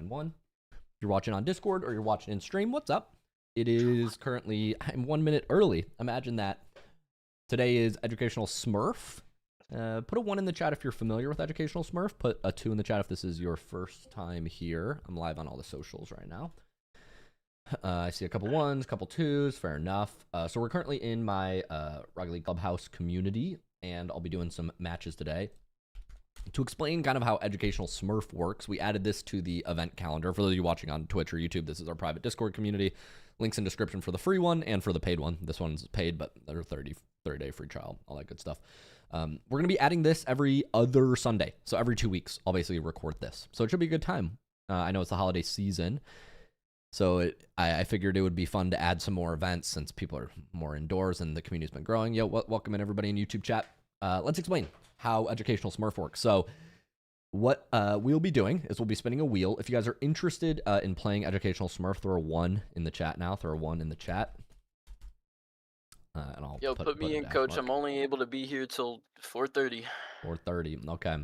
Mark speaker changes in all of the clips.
Speaker 1: 991. If you're watching on Discord or you're watching in stream, what's up? It is currently, I'm 1 minute early. Imagine that. Today is Educational Smurf. Put a 1 in the chat if you're familiar with Educational Smurf. Put a 2 in the chat if this is your first time here. I'm live on all the socials right now. I see a couple 1s, a couple 2s, fair enough. So we're currently in my League Clubhouse community, and I'll be doing some matches today. To explain kind of how Educational Smurf works, we added this to the event calendar. For those of you watching on Twitch or YouTube, this is our private Discord community. Links in description for the free one and for the paid one. This one's paid, but they're 30-day free trial, all that good stuff. We're going to be adding this every other Sunday. So every 2 weeks, I'll basically record this. So it should be a good time. I know it's the holiday season. So I figured it would be fun to add some more events since people are more indoors and the community's been growing. Yo, welcome in everybody in YouTube chat. Let's explain how Educational Smurf works. So what we'll be doing is we'll be spinning a wheel. If you guys are interested in playing Educational Smurf, throw a 1 in the chat now. Throw a 1 in the chat. And I'll
Speaker 2: put me in, coach. I'm only able to be here till 4:30.
Speaker 1: 4:30. Okay.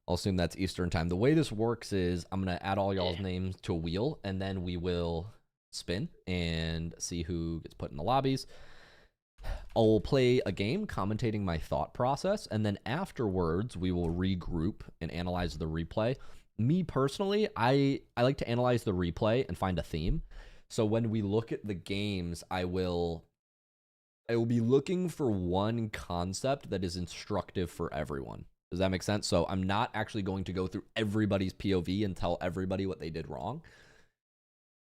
Speaker 1: I'll assume that's Eastern time. The way this works is I'm going to add all y'all's names to a wheel, and then we will spin and see who gets put in the lobbies. I'll play a game commentating my thought process, and then afterwards we will regroup and analyze the replay. Me personally, I like to analyze the replay and find a theme. So when we look at the games, I will be looking for one concept that is instructive for everyone. Does that make sense? So I'm not actually going to go through everybody's POV and tell everybody what they did wrong.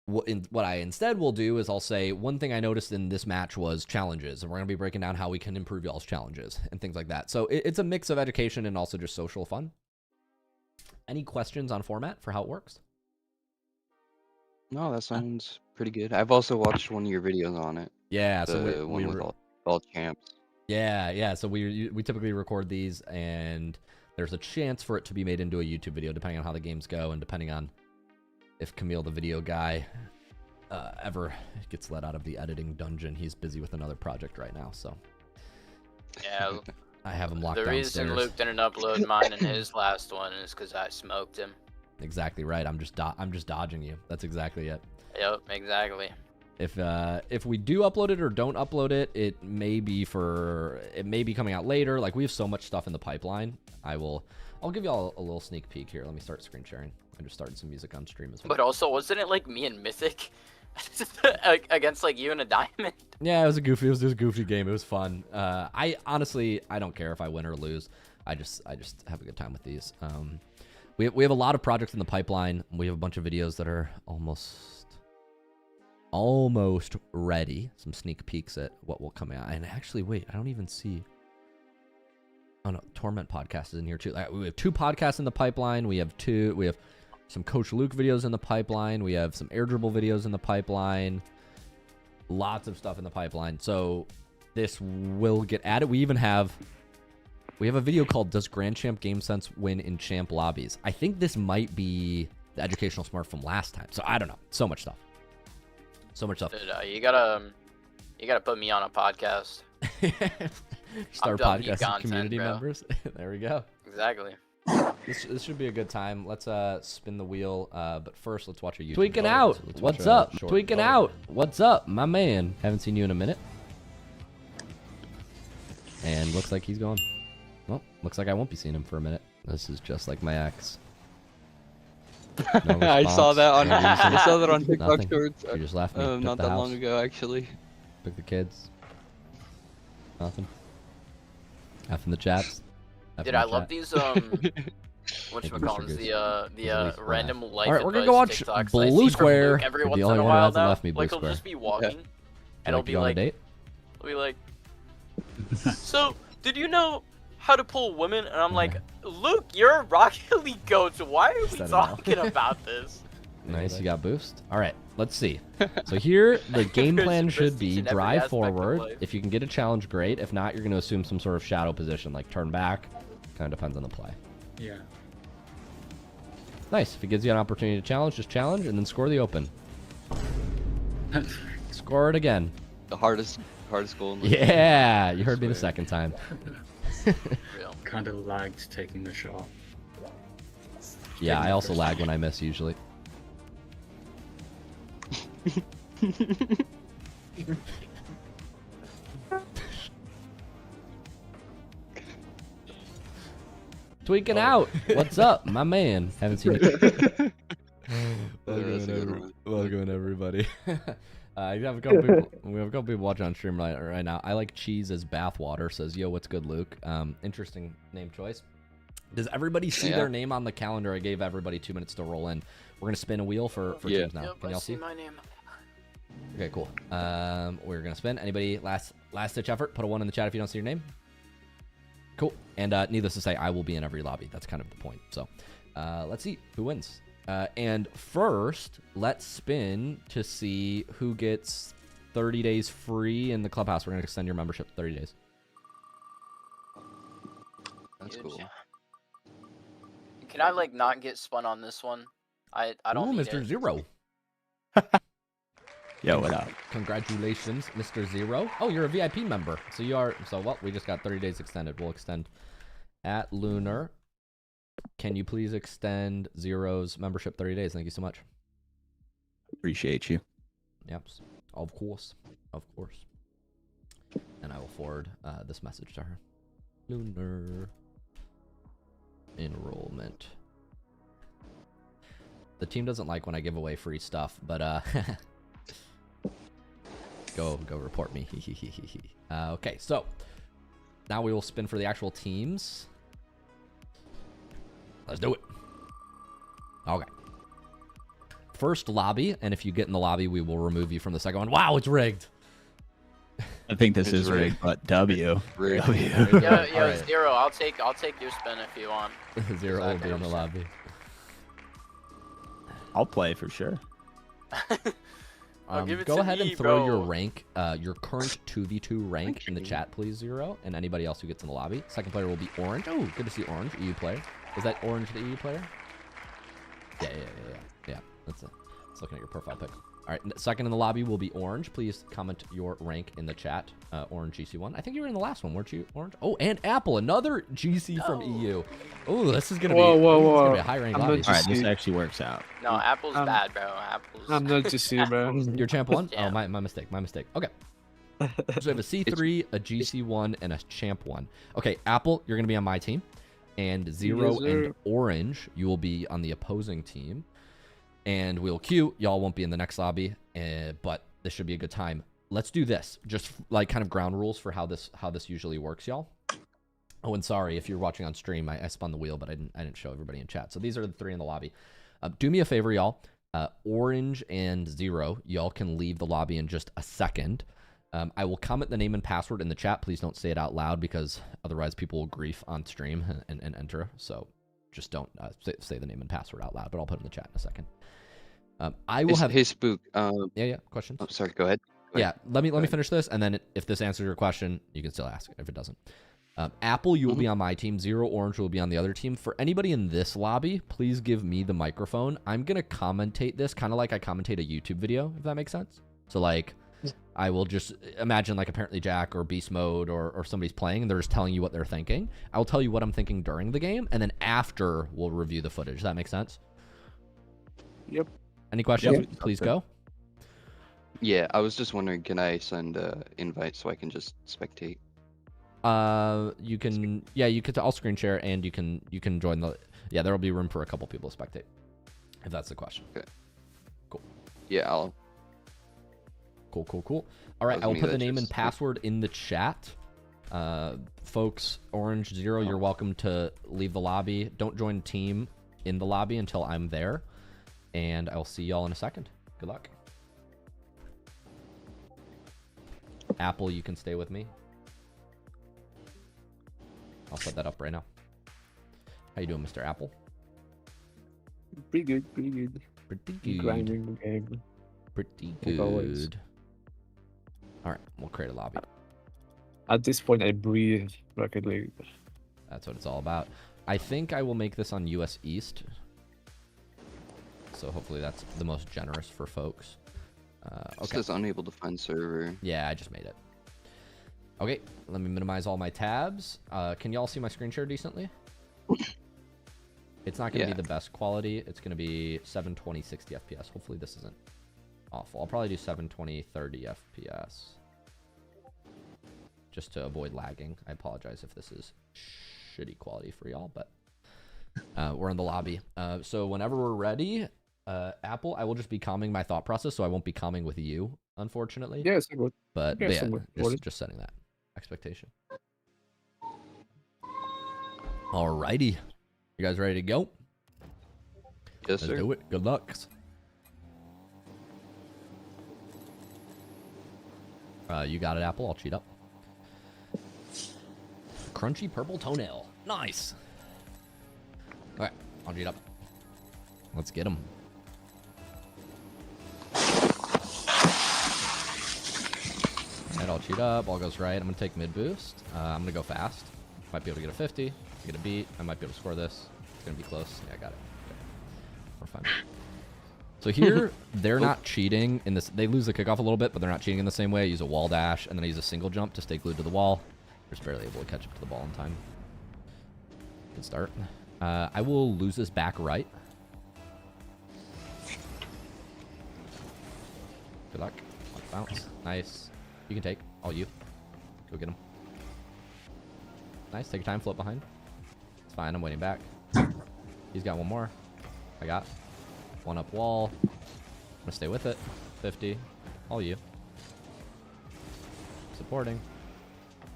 Speaker 1: What I instead will do is I'll say, one thing I noticed in this match was challenges, and we're going to be breaking down how we can improve y'all's challenges and things like that. So it's a mix of education and also just social fun. Any questions on format for how it works?
Speaker 3: No, that sounds pretty good. I've also watched one of your videos on it.
Speaker 1: Yeah,
Speaker 3: so one with all champs.
Speaker 1: Yeah. So we typically record these, and there's a chance for it to be made into a YouTube video depending on how the games go and depending on if Camille, the video guy, ever gets let out of the editing dungeon. He's busy with another project right now, so
Speaker 2: yeah,
Speaker 1: I have him locked
Speaker 2: downstairs. The reason Luke didn't upload mine in his last one is because I smoked him.
Speaker 1: Exactly right. I'm just dodging you. That's exactly it.
Speaker 2: Yep, exactly.
Speaker 1: If we do upload it or don't upload it, it may be coming out later. Like, we have so much stuff in the pipeline. I'll give y'all a little sneak peek here. Let me start screen sharing. I just started some music on stream as well.
Speaker 2: But also, wasn't it like me and Mythic against like you and a Diamond?
Speaker 1: Yeah, it was a goofy game. It was fun. I honestly don't care if I win or lose. I just have a good time with these. We have a lot of projects in the pipeline. We have a bunch of videos that are almost ready. Some sneak peeks at what will come out. And actually, wait, I don't even see. Oh no, Torment podcast is in here too. We have 2 podcasts in the pipeline. We have some Coach Luke videos in the pipeline. We have some air dribble videos in the pipeline. Lots of stuff in the pipeline. So this will get added. We have a video called "Does Grand Champ Game Sense Win in Champ Lobbies?" I think this might be the Educational Smurf from last time. So I don't know. So much stuff.
Speaker 2: Dude, you gotta put me on a podcast.
Speaker 1: Start podcasting community members. There we go.
Speaker 2: Exactly.
Speaker 1: This should be a good time. Let's spin the wheel. But first, let's watch a YouTube.
Speaker 4: Tweaking out. What's up? Tweaking out. What's up, my man?
Speaker 1: Haven't seen you in a minute. And looks like he's gone. Well, looks like I won't be seeing him for a minute. This is just like my ex. No
Speaker 3: I saw that on TikTok
Speaker 1: Nothing.
Speaker 3: Shorts.
Speaker 1: You just left me.
Speaker 3: Not that long ago, actually.
Speaker 1: Took the kids. Nothing. F in the chats.
Speaker 2: Dude, I love these whatchamacallits, the random life.
Speaker 1: Alright, we're gonna go watch
Speaker 2: TikToks
Speaker 1: Blue Square.
Speaker 2: Every once
Speaker 1: The
Speaker 2: in
Speaker 1: only
Speaker 2: a
Speaker 1: one
Speaker 2: while
Speaker 1: that hasn't
Speaker 2: now.
Speaker 1: left me, Blue
Speaker 2: Like, he'll
Speaker 1: Square.
Speaker 2: just be walking, and
Speaker 1: Like,
Speaker 2: he'll be
Speaker 1: you on a
Speaker 2: like,
Speaker 1: date?
Speaker 2: so, did you know how to pull women? And I'm like, Luke, you're a Rocket League coach. Why are we talking about this?
Speaker 1: Nice, you got boost. All right, let's see. So here, the game plan should be drive forward. If you can get a challenge, great. If not, you're going to assume some sort of shadow position, like turn back. Kind of depends on the play.
Speaker 5: Yeah.
Speaker 1: Nice. If it gives you an opportunity to challenge, just challenge and then score the open. Score it again.
Speaker 3: The hardest goal.
Speaker 1: Yeah, you heard me the second time.
Speaker 5: Kind of lagged taking the shot.
Speaker 1: Yeah, I also lag when I miss usually.
Speaker 4: Tweaking out. What's up, my man? Haven't seen you.
Speaker 1: Welcome everybody. We have a couple people watching on stream right now. I like cheese as bathwater. Says, yo, what's good, Luke? Interesting name choice. Does everybody see their name on the calendar? I gave everybody 2 minutes to roll in. We're gonna spin a wheel for teams now.
Speaker 2: Yep,
Speaker 1: Can y'all see
Speaker 2: my name?
Speaker 1: Okay, cool. We're gonna spin. Anybody last ditch effort? Put a 1 in the chat if you don't see your name. Cool. And needless to say, I will be in every lobby. That's kind of the point. So let's see who wins. And first, let's spin to see who gets 30 days free in the clubhouse. We're going to extend your membership 30 days.
Speaker 3: That's cool.
Speaker 2: Can I like not get spun on this one? I don't need
Speaker 1: Mr.
Speaker 2: it.
Speaker 1: Zero.
Speaker 5: Yo, what up?
Speaker 1: Congratulations, Mr. Zero. Oh, you're a VIP member. So you are. So what? We just got 30 days extended. We'll extend at Lunar. Can you please extend Zero's membership 30 days? Thank you so much.
Speaker 5: Appreciate you.
Speaker 1: Yep. Of course. Of course. And I will forward this message to her. Lunar enrollment. The team doesn't like when I give away free stuff, but go report me. Okay, so now we will spin for the actual teams. Let's do it. Okay. First lobby, and if you get in the lobby, we will remove you from the second one. Wow, it's rigged.
Speaker 5: I think this is rigged, but W.
Speaker 3: Rigged.
Speaker 5: W.
Speaker 2: Yo, Zero. I'll take your spin if you want.
Speaker 1: Zero will be in the lobby.
Speaker 5: I'll play for sure.
Speaker 1: Go ahead and throw your rank, your current 2v2 rank in the chat, please, Zero, and anybody else who gets in the lobby. Second player will be Orange. Oh, good to see Orange, EU player. Is that Orange the EU player? Yeah. Let's looking at your profile pic. All right, second in the lobby will be Orange. Please comment your rank in the chat. Orange GC1. I think you were in the last one, weren't you, Orange? Oh, and Apple, another GC from EU. Oh, this is gonna be a high rank lobby.
Speaker 5: All right, this actually works out.
Speaker 2: No, Apple's bad, bro. Apple's.
Speaker 6: I'm not GC, bro.
Speaker 1: You're champ 1?
Speaker 2: Yeah.
Speaker 1: Oh, my mistake. Okay. So we have a C3, a GC1, and a champ 1. Okay, Apple, you're gonna be on my team. And Zero and Orange, you will be on the opposing team. And we'll queue. Y'all won't be in the next lobby, but this should be a good time. Let's do this. Just like kind of ground rules for how this usually works, y'all. Oh, and sorry if you're watching on stream, I spun the wheel, but I didn't show everybody in chat. So these are the 3 in the lobby. Do me a favor, y'all. Orange and Zero, y'all can leave the lobby in just a second. I will comment the name and password in the chat. Please don't say it out loud because otherwise people will grief on stream and enter. So just don't say the name and password out loud, but I'll put it in the chat in a second. I will have
Speaker 3: his spook.
Speaker 1: Yeah. Questions?
Speaker 3: Oh, sorry. Go ahead.
Speaker 1: Yeah. Let me finish this, and then if this answers your question, you can still ask. If it doesn't, Apple, you will be on my team. Zero, Orange will be on the other team. For anybody in this lobby, please give me the microphone. I'm gonna commentate this kind of like I commentate a YouTube video, if that makes sense. So like, I will just imagine like apparently Jack or Beast Mode or somebody's playing and they're just telling you what they're thinking. I'll tell you what I'm thinking during the game, and then after we'll review the footage. Does that make sense?
Speaker 6: Yep.
Speaker 1: Any questions? Please go.
Speaker 3: Yeah, I was just wondering, can I send an invite so I can just spectate?
Speaker 1: You can. Yeah, you could. I'll screen share and you can join the. Yeah, there will be room for a couple people to spectate. If that's the question.
Speaker 3: Okay.
Speaker 1: Cool.
Speaker 3: Yeah, I'll.
Speaker 1: Cool. All right, I will put the name and password in the chat. Folks, Orange, Zero, you're welcome to leave the lobby. Don't join team in the lobby until I'm there. And I'll see y'all in a second. Good luck. Apple, you can stay with me. I'll set that up right now. How you doing, Mr. Apple?
Speaker 6: Pretty good. Grinding the game.
Speaker 1: Pretty
Speaker 6: Like always.
Speaker 1: good. All right, we'll create a lobby.
Speaker 6: At this point, I breathe Rocket League.
Speaker 1: That's what it's all about. I think I will make this on US East. So hopefully that's the most generous for folks.
Speaker 3: It
Speaker 1: Okay.
Speaker 3: says unable to find server.
Speaker 1: Yeah, I just made it. Okay, let me minimize all my tabs. Can y'all see my screen share decently? It's not going to be the best quality. It's going to be 720, 60 FPS. Hopefully this isn't awful. I'll probably do 720, 30 FPS. Just to avoid lagging. I apologize if this is shitty quality for y'all, but we're in the lobby. So whenever we're ready, Apple, I will just be calming my thought process, so I won't be calming with you, unfortunately.
Speaker 6: Yes, I would.
Speaker 1: But
Speaker 6: Yes,
Speaker 1: yeah,
Speaker 6: I would.
Speaker 1: just setting that expectation. Alrighty. You guys ready to go?
Speaker 3: Yes,
Speaker 1: Let's
Speaker 3: sir.
Speaker 1: do it. Good luck. You got it, Apple. I'll cheat up. Crunchy purple toenail. Nice. Alright, I'll cheat up. Let's get him. Alright, I'll cheat up. All goes right. I'm going to take mid boost. I'm going to go fast. Might be able to get a 50. Get a beat. I might be able to score this. It's going to be close. Yeah, I got it. Okay. We're fine. So here, they're not cheating in this. They lose the kickoff a little bit, but they're not cheating in the same way. I use a wall dash, and then I use a single jump to stay glued to the wall. Just barely able to catch up to the ball in time. Good start. I will lose this back right. Good luck. Bounce. Nice. You can take. All you. Go get him. Nice. Take your time. Float behind. It's fine. I'm waiting back. He's got one more. I got one up wall. I'm going to stay with it. 50. All you. Supporting.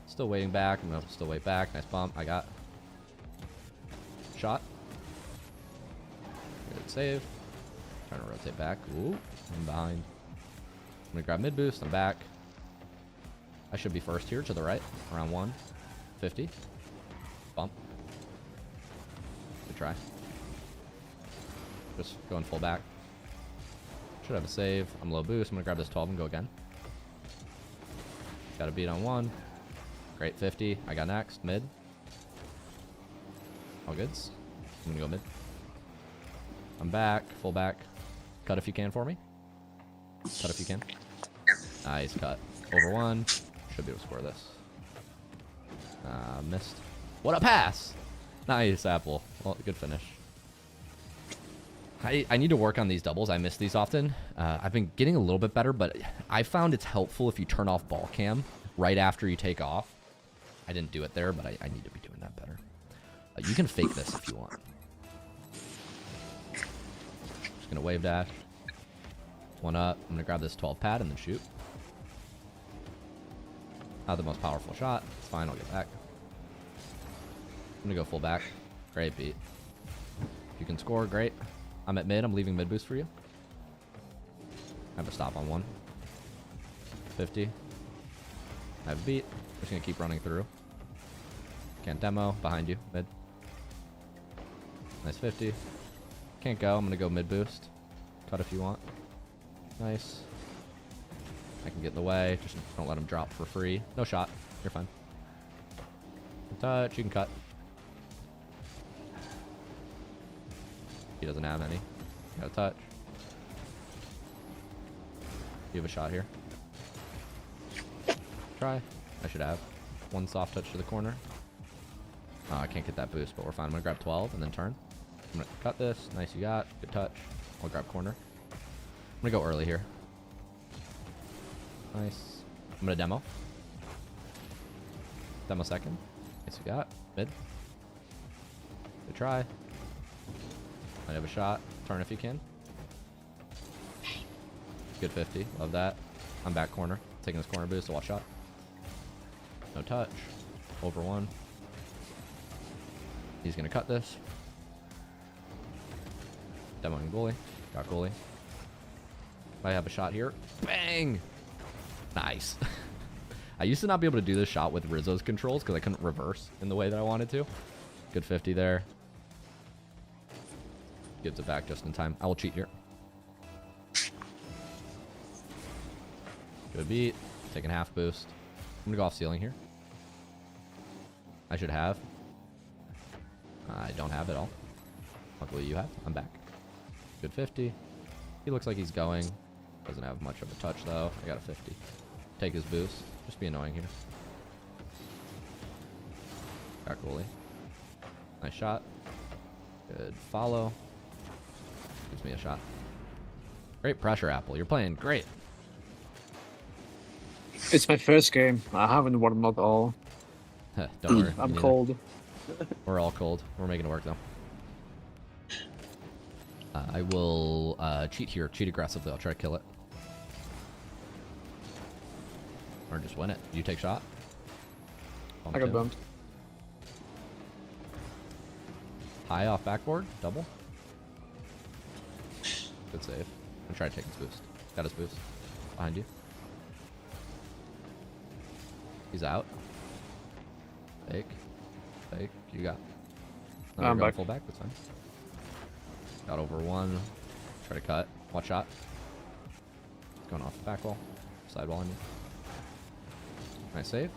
Speaker 1: Still waiting back. I'm going to still wait back. Nice bump. I got. Shot. Good save. Trying to rotate back. Ooh. I'm behind. I'm going to grab mid boost. I'm back. I should be first here to the right. Around 1. 50. Bump. Good try. Just going full back. Should have a save. I'm low boost. I'm going to grab this 12 and go again. Got a beat on 1. Great 50. I got next. Mid. All goods. I'm going to go mid. I'm back. Full back. Cut if you can for me. Cut if you can. Nice cut. Over 1. Should be able to score this. Missed. What a pass! Nice, Apple. Well, good finish. I need to work on these doubles. I miss these often. I've been getting a little bit better, but I found it's helpful if you turn off ball cam right after you take off. I didn't do it there, but I need to be doing that better. You can fake this if you want. Just gonna wave dash. One up. I'm gonna grab this 12 pad and then shoot. Not the most powerful shot. It's fine. I'll get back. I'm gonna go full back. Great beat. If you can score, great. I'm at mid. I'm leaving mid boost for you. I have a stop on 1. 50. I have a beat. Just gonna keep running through. Can't demo. Behind you. Mid. Nice 50. Can't go. I'm gonna go mid boost. Cut if you want. Nice. I can get in the way. Just don't let him drop for free. No shot. You're fine. Touch. You can cut. He doesn't have any. Got a touch. You have a shot here. Try. I should have. 1 soft touch to the corner. Oh, I can't get that boost, but we're fine. I'm going to grab 12 and then turn. I'm going to cut this. Nice, you got. Good touch. I'll grab corner. I'm going to go early here. Nice. I'm going to demo. Demo second. Nice, you got. Mid. Good try. Might have a shot. Turn if you can. Good 50. Love that. I'm back corner. Taking this corner boost to watch shot. No touch. Over 1. He's going to cut this. Demoing goalie. Got goalie. Might have a shot here. Bang! Nice. I used to not be able to do this shot with Rizzo's controls because I couldn't reverse in the way that I wanted to. Good 50 there. Gives it back just in time. I will cheat here. Good beat. Taking half boost. I'm going to go off ceiling here. I should have. I don't have it all. Luckily you have. I'm back. Good 50. He looks like he's going. Doesn't have much of a touch though. I got a 50. Take his boost. Just be annoying here. Got goalie. Nice shot. Good follow. Gives me a shot. Great pressure, Apple. You're playing great.
Speaker 6: It's my first game. I haven't warmed up at all.
Speaker 1: Don't worry.
Speaker 6: I'm
Speaker 1: me neither.
Speaker 6: cold.
Speaker 1: We're all cold. We're making it work, though. I will cheat here. Cheat aggressively. I'll try to kill it. Or just win it. You take shot.
Speaker 6: I got bumped.
Speaker 1: High off backboard. Double. Good save. I'm trying to take his boost. Got his boost. Behind you. He's out. Fake. Fake. You got. No,
Speaker 6: I'm
Speaker 1: you're going
Speaker 6: back.
Speaker 1: full back. That's fine. Got over one. Try to cut. Watch shot. Going off the back wall. Side wall on you. Nice save.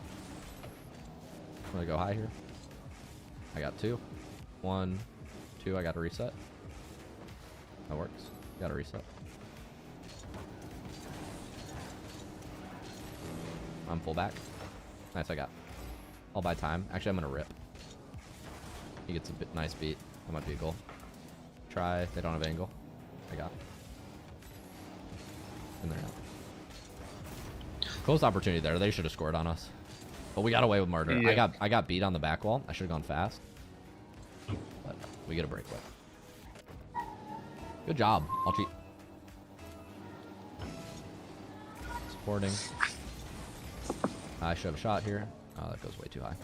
Speaker 1: I'm gonna go high here. I got 2. 1, 2. I got to reset. That works. Got to reset. I'm full back. Nice, I got. I'll buy time. Actually, I'm gonna rip. He gets a bit nice beat. That might be a goal. Try. They don't have angle. I got. And they're out. Close opportunity there. They should have scored on us. But we got away with murder.
Speaker 6: Yeah.
Speaker 1: I got beat on the back wall. I should have gone fast. But we get a breakaway. Good job. I'll cheat. Supporting. I should have a shot here. Oh, that goes way too high.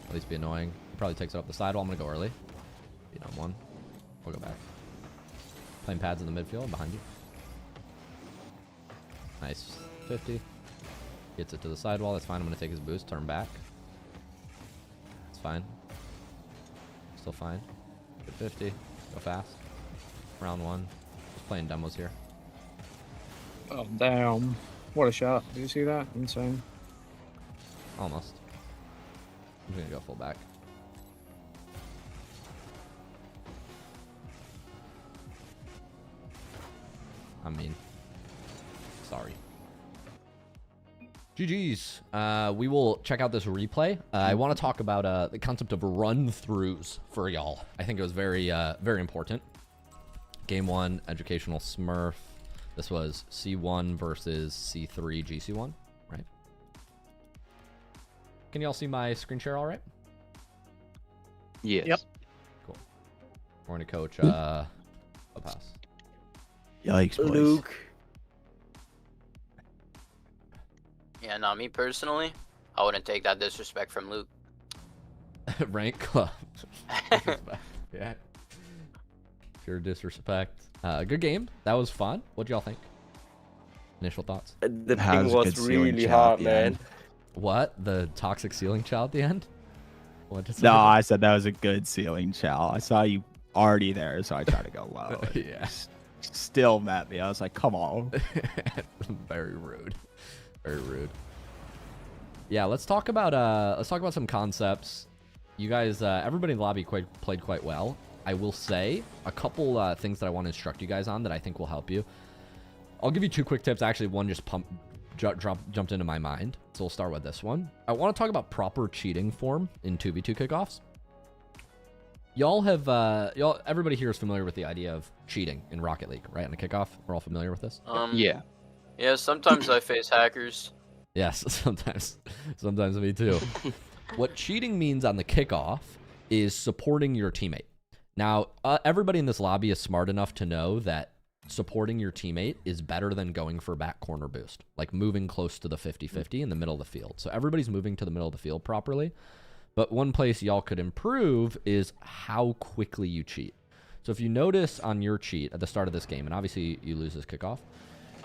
Speaker 1: At least be annoying. He probably takes it up the sidewall. I'm going to go early. Beat on 1. We'll go back. Playing pads in the midfield behind you. Nice. 50. Gets it to the sidewall. That's fine. I'm going to take his boost. Turn back. It's fine. Still fine. Good 50. Go fast. Round 1. Just playing demos here.
Speaker 6: Oh, damn. What a shot. Did you see that? Insane.
Speaker 1: Almost. I'm going to go full back. I mean, sorry. GG's. We will check out this replay. I want to talk about the concept of run-throughs for y'all. I think it was very, very important. Game 1, educational Smurf. This was C1 versus C3 GC1, right? Can y'all see my screen share all right?
Speaker 3: Yes.
Speaker 6: Yep.
Speaker 1: Cool. We're going to coach Clubhouse.
Speaker 5: Yikes, boys.
Speaker 2: Luke. Yeah, not me personally. I wouldn't take that disrespect from Luke.
Speaker 1: Rank club. Yeah. Pure disrespect. Good game. That was fun. What'd y'all think? Initial thoughts?
Speaker 7: The
Speaker 5: How
Speaker 7: ping
Speaker 5: was a
Speaker 7: was
Speaker 5: good ceiling
Speaker 7: really
Speaker 5: shot
Speaker 7: hard,
Speaker 5: at the
Speaker 7: man.
Speaker 5: end?
Speaker 1: What? The toxic ceiling chow at the end? What did
Speaker 5: No, I said that was a good ceiling chow. I saw you already there, so I tried to go low.
Speaker 1: Yeah.
Speaker 5: Still met me. I was like, come on.
Speaker 1: Very rude. Very rude. Yeah, let's talk about some concepts. You guys, everybody in the lobby played quite well. I will say a couple things that I want to instruct you guys on that I think will help you. I'll give you 2 quick tips. Actually, one just jumped into my mind. So we'll start with this one. I want to talk about proper cheating form in 2v2 kickoffs. Everybody here is familiar with the idea of cheating in Rocket League, right? On a kickoff, we're all familiar with this.
Speaker 3: Yeah.
Speaker 2: Yeah, sometimes I face hackers.
Speaker 1: Yes, sometimes me too. What cheating means on the kickoff is supporting your teammate. Now, everybody in this lobby is smart enough to know that supporting your teammate is better than going for back corner boost, like moving close to the 50-50 in the middle of the field. So everybody's moving to the middle of the field properly. But one place y'all could improve is how quickly you cheat. So if you notice on your cheat at the start of this game, and obviously you lose this kickoff,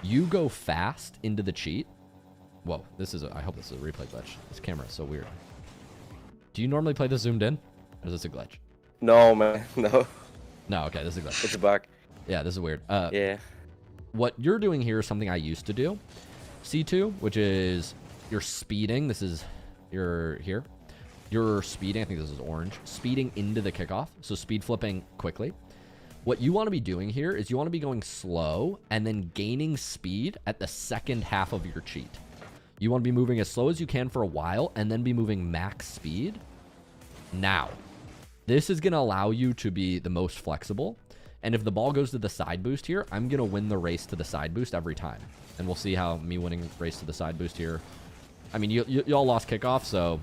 Speaker 1: you go fast into the cheat. Whoa, I hope this is a replay glitch. This camera is so weird. Do you normally play this zoomed in? Or is this a glitch?
Speaker 7: No, man. No.
Speaker 1: No, okay, this is a glitch.
Speaker 7: It's a bug.
Speaker 1: Yeah, this is weird.
Speaker 7: Yeah.
Speaker 1: What you're doing here is something I used to do. C2, which is you're speeding. This is here. You're speeding. I think this is orange. Speeding into the kickoff. So speed flipping quickly. What you want to be doing here is you want to be going slow and then gaining speed at the second half of your cheat. You want to be moving as slow as you can for a while and then be moving max speed. Now, this is going to allow you to be the most flexible. And if the ball goes to the side boost here, I'm going to win the race to the side boost every time. And we'll see how me winning race to the side boost here. I mean, y'all lost kickoff, so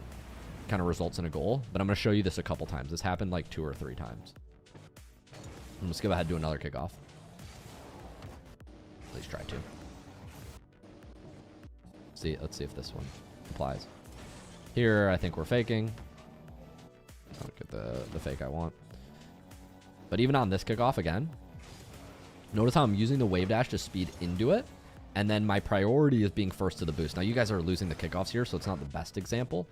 Speaker 1: kind of results in a goal. But I'm going to show you this a couple times. This happened like 2 or 3 times. Let's go ahead and do another kickoff. At least try to. Let's see if this one applies. Here, I think we're faking. I don't get the fake I want. But even on this kickoff again, notice how I'm using the wave dash to speed into it. And then my priority is being first to the boost. Now, you guys are losing the kickoffs here, so it's not the best example.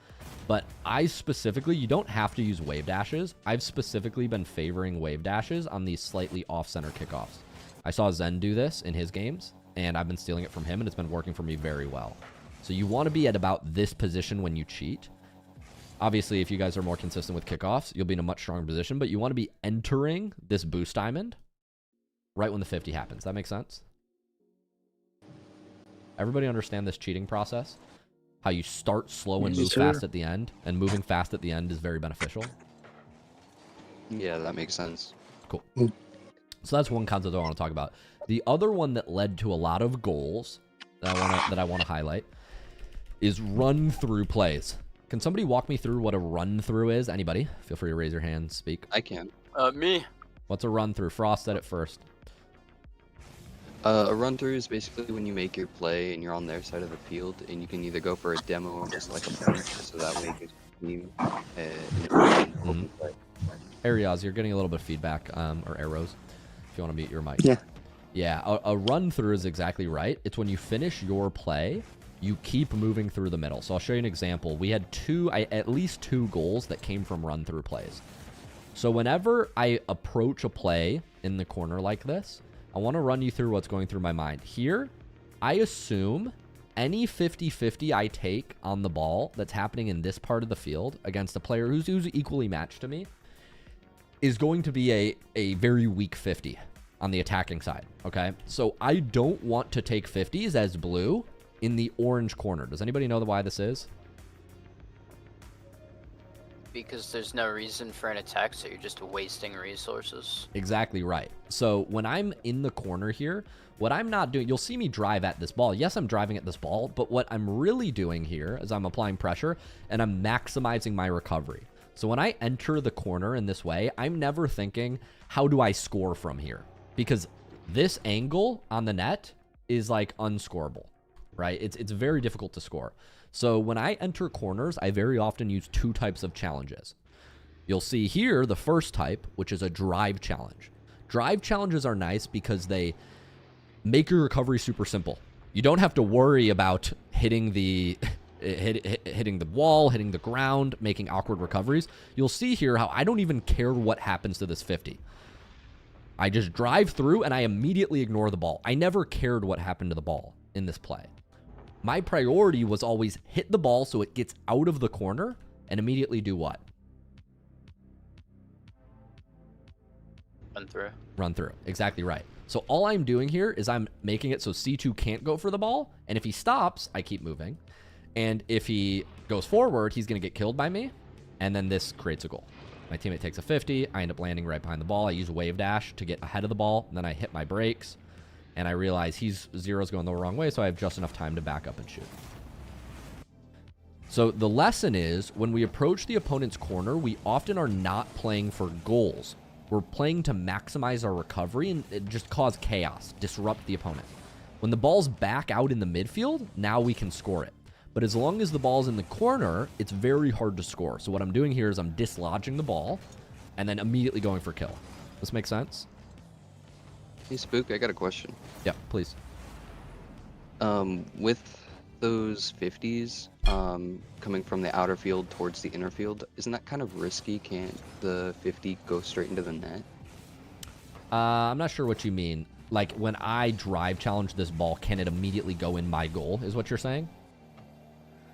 Speaker 1: But I specifically, you don't have to use wave dashes. I've specifically been favoring wave dashes on these slightly off-center kickoffs. I saw Zen do this in his games, and I've been stealing it from him, and it's been working for me very well. So you want to be at about this position when you cheat. Obviously, if you guys are more consistent with kickoffs, you'll be in a much stronger position, but you want to be entering this boost diamond right when the 50 happens. That makes sense? Everybody understand this cheating process? How you start slow and move fast at the end, and moving fast at the end is very beneficial.
Speaker 3: Yeah, that makes sense.
Speaker 1: Cool. So that's one concept I want to talk about. The other one that led to a lot of goals that I want to highlight is run-through plays. Can somebody walk me through what a run-through is? Anybody? Feel free to raise your hand, speak.
Speaker 3: I can.
Speaker 2: Me.
Speaker 1: What's a run-through? Frost said it first.
Speaker 3: A run-through is basically when you make your play and you're on their side of the field, and you can either go for a demo or just like a punch, so that way it gives you an open play.
Speaker 1: Ariaz, you're getting a little bit of feedback, or arrows, if you want to mute your mic.
Speaker 7: Yeah.
Speaker 1: Yeah, a run-through is exactly right. It's when you finish your play, you keep moving through the middle. So I'll show you an example. We had at least two goals that came from run-through plays. So whenever I approach a play in the corner like this, I want to run you through what's going through my mind. Here, I assume any 50-50 I take on the ball that's happening in this part of the field against a player who's equally matched to me is going to be a very weak 50 on the attacking side, okay? So I don't want to take 50s as blue in the orange corner. Does anybody know why this is?
Speaker 2: Because there's no reason for an attack, so you're just wasting resources.
Speaker 1: Exactly right. So when I'm in the corner here, what I'm not doing, you'll see me drive at this ball. Yes, I'm driving at this ball, but what I'm really doing here is I'm applying pressure and I'm maximizing my recovery. So when I enter the corner in this way, I'm never thinking, how do I score from here? Because this angle on the net is like unscorable, right? It's very difficult to score. So when I enter corners, I very often use 2 types of challenges. You'll see here the first type, which is a drive challenge. Drive challenges are nice because they make your recovery super simple. You don't have to worry about hitting the hitting the wall, hitting the ground, making awkward recoveries. You'll see here how I don't even care what happens to this 50. I just drive through and I immediately ignore the ball. I never cared what happened to the ball in this play. My priority was always hit the ball so it gets out of the corner and immediately do what?
Speaker 2: Run through.
Speaker 1: Run through. Exactly right. So all I'm doing here is I'm making it so C2 can't go for the ball. And if he stops, I keep moving. And if he goes forward, he's going to get killed by me. And then this creates a goal. My teammate takes a 50. I end up landing right behind the ball. I use wave dash to get ahead of the ball. And then I hit my brakes. And I realize Zero's going the wrong way, so I have just enough time to back up and shoot. So the lesson is, when we approach the opponent's corner, we often are not playing for goals. We're playing to maximize our recovery and just cause chaos, disrupt the opponent. When the ball's back out in the midfield, now we can score it. But as long as the ball's in the corner, it's very hard to score. So what I'm doing here is I'm dislodging the ball and then immediately going for kill. This make sense?
Speaker 3: Hey, Spook, I got a question.
Speaker 1: Yeah, please.
Speaker 3: With those 50s coming from the outer field towards the inner field, isn't that kind of risky? Can't the 50 go straight into the net?
Speaker 1: I'm not sure what you mean. Like, when I drive challenge this ball, can it immediately go in my goal, is what you're saying?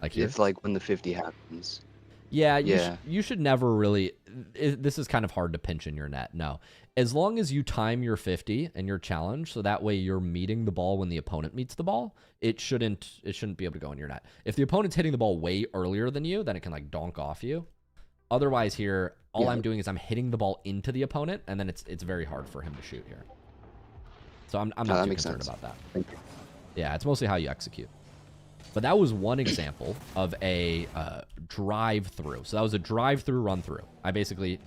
Speaker 1: Like here?
Speaker 3: It's like when the 50 happens.
Speaker 1: Yeah, you should never really... This is kind of hard to pinch in your net. No. As long as you time your 50 and your challenge, so that way you're meeting the ball when the opponent meets the ball, it shouldn't be able to go in your net. If the opponent's hitting the ball way earlier than you, then it can like donk off you. Otherwise here, all
Speaker 3: Yeah.
Speaker 1: I'm doing is I'm hitting the ball into the opponent, and then it's very hard for him to shoot here. So I'm not
Speaker 3: that
Speaker 1: too
Speaker 3: makes
Speaker 1: concerned
Speaker 3: sense.
Speaker 1: about that.
Speaker 3: Thank you.
Speaker 1: Yeah, it's mostly how you execute. But that was one example of a drive-through. So that was a drive-through run-through. I basically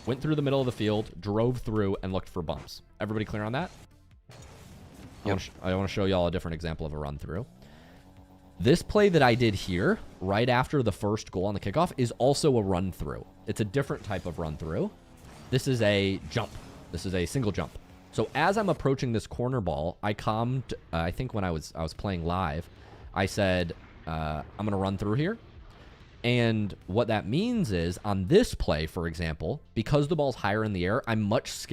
Speaker 1: went through the middle of the field, drove through, and looked for bumps. Everybody clear on that?
Speaker 3: Yep.
Speaker 1: I want to show y'all a different example of a run-through. This play that I did here, right after the first goal on the kickoff, is also a run-through. It's a different type of run-through. This is a jump. This is a single jump. So as I'm approaching this corner ball, I calmed, I think when I was playing live, I said, I'm going to run through here. And what that means is, on this play, for example, because the ball's higher in the air, I'm much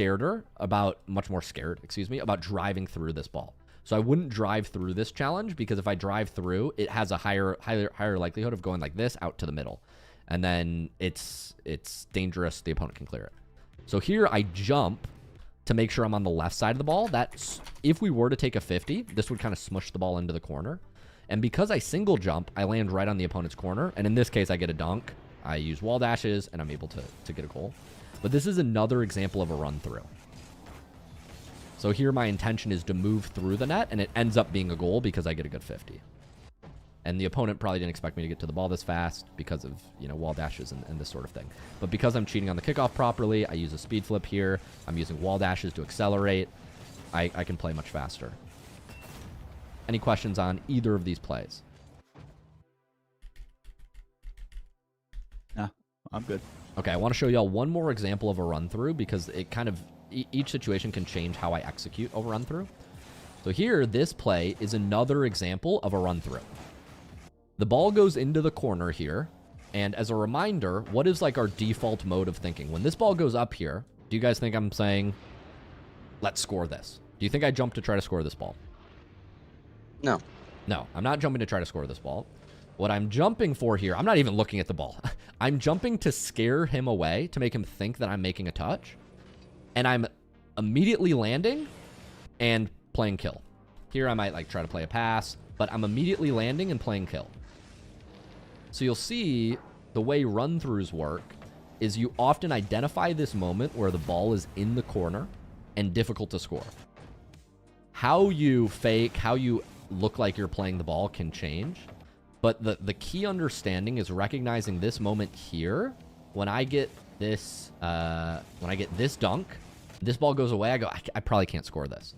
Speaker 1: more scared, about driving through this ball. So I wouldn't drive through this challenge, because if I drive through, it has a higher likelihood of going like this out to the middle. And then it's dangerous. The opponent can clear it. So here I jump to make sure I'm on the left side of the ball. That's, if we were to take a 50, this would kind of smush the ball into the corner. And because I single jump, I land right on the opponent's corner. And in this case, I get a dunk. I use wall dashes, and I'm able to get a goal. But this is another example of a run through. So here my intention is to move through the net, and it ends up being a goal because I get a good 50. And the opponent probably didn't expect me to get to the ball this fast because of, wall dashes and this sort of thing. But because I'm cheating on the kickoff properly, I use a speed flip here. I'm using wall dashes to accelerate. I can play much faster. Any questions on either of these plays?
Speaker 5: No, I'm good.
Speaker 1: Okay, I want to show y'all one more example of a run-through, because it kind of, each situation can change how I execute a run-through. So here, this play is another example of a run-through. The ball goes into the corner here, and as a reminder, what is like our default mode of thinking? When this ball goes up here, do you guys think I'm saying, let's score this? Do you think I jump to try to score this ball?
Speaker 3: No.
Speaker 1: No, I'm not jumping to try to score this ball. What I'm jumping for here, I'm not even looking at the ball. I'm jumping to scare him away, to make him think that I'm making a touch. And I'm immediately landing and playing kill. Here I might try to play a pass, but I'm immediately landing and playing kill. So you'll see the way run-throughs work is you often identify this moment where the ball is in the corner and difficult to score. How you fake, how you look like you're playing the ball can change. But the key understanding is recognizing this moment here. When I get this dunk, this ball goes away, I go, I probably can't score this.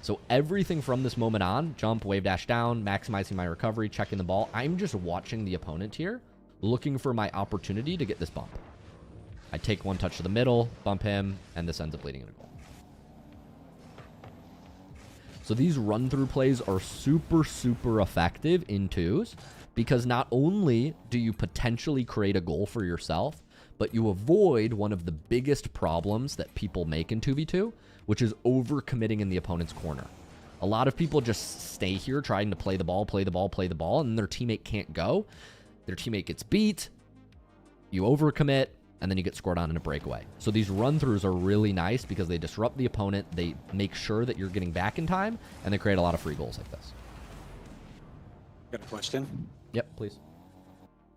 Speaker 1: So everything from this moment on, jump, wave dash down, maximizing my recovery, checking the ball, I'm just watching the opponent here, looking for my opportunity to get this bump. I take one touch to the middle, bump him, and this ends up leading in a goal. So these run-through plays are super, super effective in twos, because not only do you potentially create a goal for yourself, but you avoid one of the biggest problems that people make in 2v2, which is overcommitting in the opponent's corner. A lot of people just stay here trying to play the ball, and their teammate can't go. Their teammate gets beat, you overcommit, and then you get scored on in a breakaway. So these run-throughs are really nice because they disrupt the opponent, they make sure that you're getting back in time, and they create a lot of free goals like this.
Speaker 7: Got a question?
Speaker 1: Yep, please.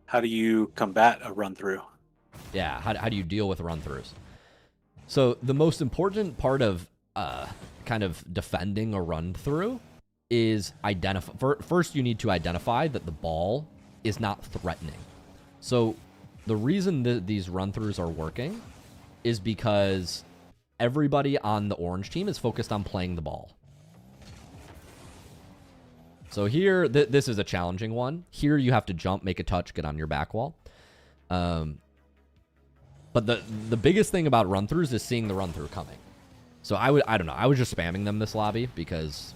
Speaker 7: How do you combat a run-through?
Speaker 1: Yeah, how do you deal with run-throughs? So the most important part of kind of defending a run-through is first you need to identify that the ball is not threatening. So the reason that these run-throughs are working is because everybody on the orange team is focused on playing the ball. So here, this is a challenging one. Here you have to jump, make a touch, get on your back wall. But the biggest thing about run-throughs is seeing the run-through coming. So I don't know, I was just spamming them this lobby because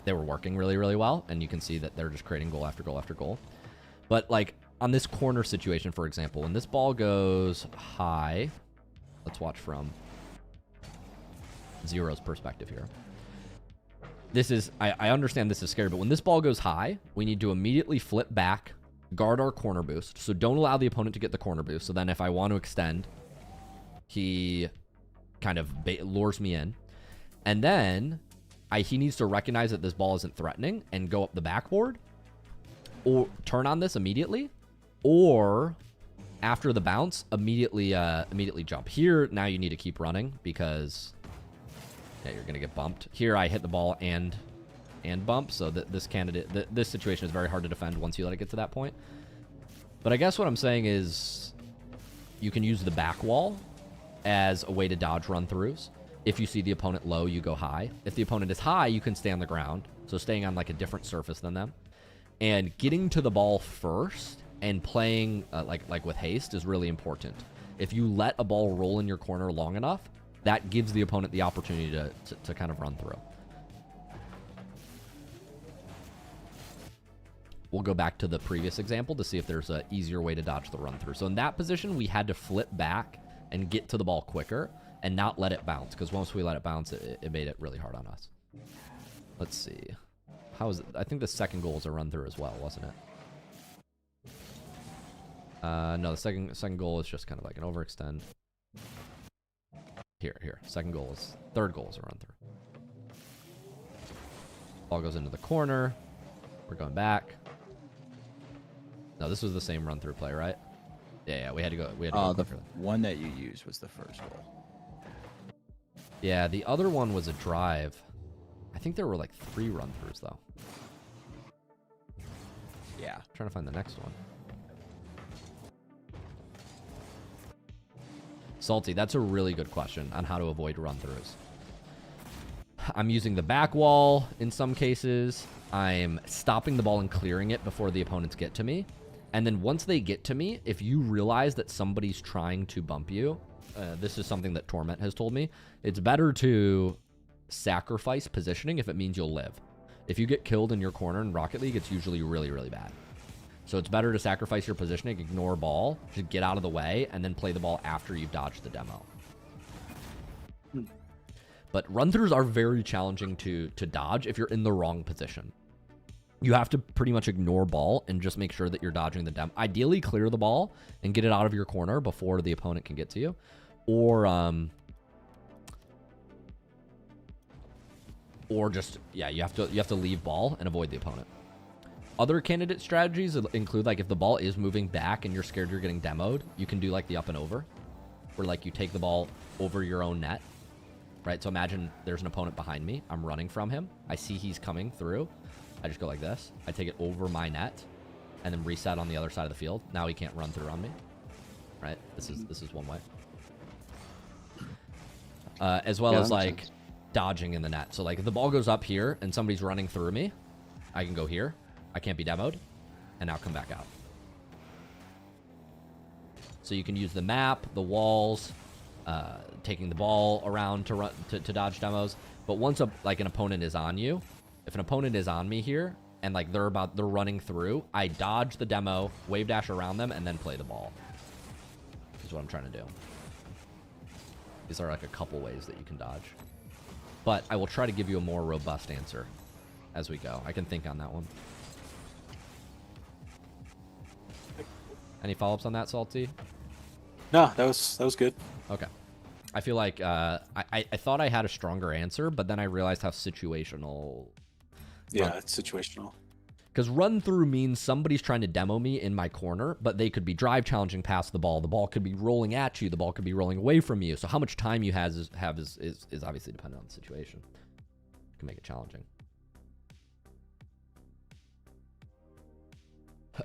Speaker 1: they were working really, really well, and you can see that they're just creating goal after goal after goal. But like on this corner situation, for example, when this ball goes high, let's watch from Zero's perspective here. This is, I understand this is scary, but when this ball goes high, we need to immediately flip back, guard our corner boost. So don't allow the opponent to get the corner boost. So then if I want to extend, he kind of lures me in. And then he needs to recognize that this ball isn't threatening and go up the backboard or turn on this immediately, or after the bounce, immediately jump. Here, now you need to keep running because you're gonna get bumped. Here, I hit the ball and bump, so that this situation is very hard to defend once you let it get to that point. But I guess what I'm saying is you can use the back wall as a way to dodge run-throughs. If you see the opponent low, you go high. If the opponent is high, you can stay on the ground, so staying on like a different surface than them. And getting to the ball first and playing like with haste is really important. If you let a ball roll in your corner long enough, that gives the opponent the opportunity to kind of run through. We'll go back to the previous example to see if there's an easier way to dodge the run through. So in that position, we had to flip back and get to the ball quicker and not let it bounce, because once we let it bounce, it made it really hard on us. Let's see. How is it? I think the second goal is a run through as well, wasn't it? No, the second goal is just kind of like an overextend. Here. Third goal is a run through. Ball goes into the corner. We're going back. No, this was the same run through play, right? Yeah, we had to go.
Speaker 5: The one that you used was the first goal.
Speaker 1: Yeah, the other one was a drive. I think there were like 3 run throughs though.
Speaker 5: Yeah.
Speaker 1: Trying to find the next one. Salty, that's a really good question on how to avoid run throughs. I'm using the back wall in some cases. I'm stopping the ball and clearing it before the opponents get to me. And then once they get to me, if you realize that somebody's trying to bump you, this is something that Torment has told me, it's better to sacrifice positioning if it means you'll live. If you get killed in your corner in Rocket League, it's usually really, really bad. So it's better to sacrifice your positioning, ignore ball, just get out of the way, and then play the ball after you've dodged the demo. But run-throughs are very challenging to dodge if you're in the wrong position. You have to pretty much ignore ball and just make sure that you're dodging the demo. Ideally, clear the ball and get it out of your corner before the opponent can get to you. Or just, yeah, you have to leave ball and avoid the opponent. Other candidate strategies include, like, if the ball is moving back and you're scared you're getting demoed, you can do like the up and over, where like you take the ball over your own net, right? So imagine there's an opponent behind me. I'm running from him. I see he's coming through. I just go like this. I take it over my net and then reset on the other side of the field. Now he can't run through on me, right? This is one way. As well as like dodging in the net. So like if the ball goes up here and somebody's running through me, I can go here. I can't be demoed, and now come back out. So you can use the map, the walls, taking the ball around to run to dodge demos. But once an opponent is on you, if an opponent is on me here and like they're running through, I dodge the demo, wave dash around them, and then play the ball. Is what I'm trying to do. These are like a couple ways that you can dodge. But I will try to give you a more robust answer as we go. I can think on that one. Any follow-ups on that, Salty?
Speaker 7: No, that was good.
Speaker 1: Okay. I feel like I thought I had a stronger answer, but then I realized how situational.
Speaker 7: Yeah, it's situational.
Speaker 1: Because run through means somebody's trying to demo me in my corner, but they could be drive challenging past the ball. The ball could be rolling at you. The ball could be rolling away from you. So how much time you have is obviously dependent on the situation. It can make it challenging.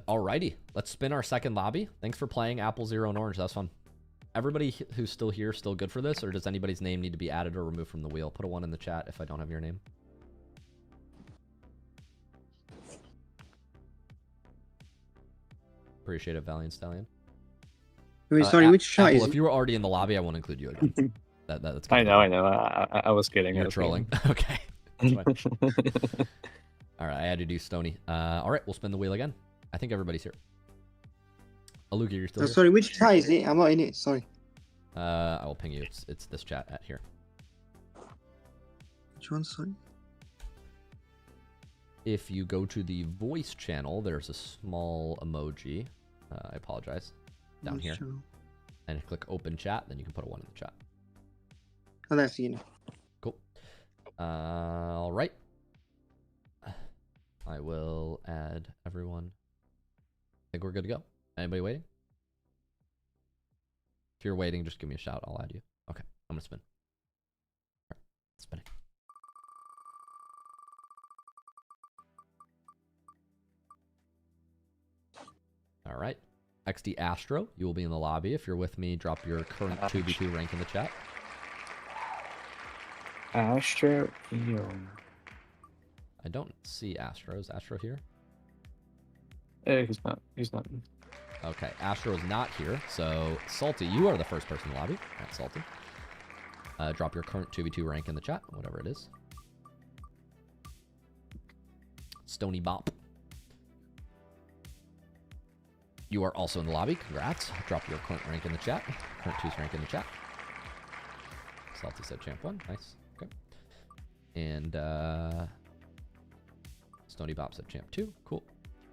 Speaker 1: Alrighty, let's spin our second lobby. Thanks for playing Apple, Zero, and Orange. That was fun. Everybody who's still here, still good for this, or does anybody's name need to be added or removed from the wheel? Put a 1 in the chat if I don't have your name. Appreciate it, Valiant Stallion.
Speaker 8: Wait, sorry, which shot
Speaker 1: Apple,
Speaker 8: is
Speaker 1: if you were already in the lobby, I won't include you again. That's
Speaker 6: I know. I was kidding.
Speaker 1: You're trolling. Okay. That's fine. All right, I had to do Stony. All right, we'll spin the wheel again. I think everybody's here. Aluki, you're still here?
Speaker 8: Sorry, which chat is it? I'm not in it, sorry.
Speaker 1: I will ping you. It's this chat at here.
Speaker 8: Which one, sorry?
Speaker 1: If you go to the voice channel, there's a small emoji. I apologize. Down
Speaker 8: Voice
Speaker 1: here.
Speaker 8: channel.
Speaker 1: And click open chat, then you can put a 1 in the chat.
Speaker 8: Oh, that's you.
Speaker 1: Cool. All right. I will add everyone. I think we're good to go. Anybody waiting? If you're waiting, just give me a shout. I'll add you. Okay, I'm gonna spin. All right, spinning. All right. XD Astro, you will be in the lobby. If you're with me, drop your current 2v2 rank in the chat.
Speaker 6: Astro.
Speaker 1: I don't see Astro. Is Astro here?
Speaker 6: He's not. He's not.
Speaker 1: Okay, Astro is not here. So, Salty, you are the first person in the lobby. That's Salty. Drop your current 2v2 rank in the chat, whatever it is. Stony Bop. You are also in the lobby. Congrats. Drop your current rank in the chat. Current 2's rank in the chat. Salty said champ 1. Nice. Okay. And Stony Bop said champ 2. Cool.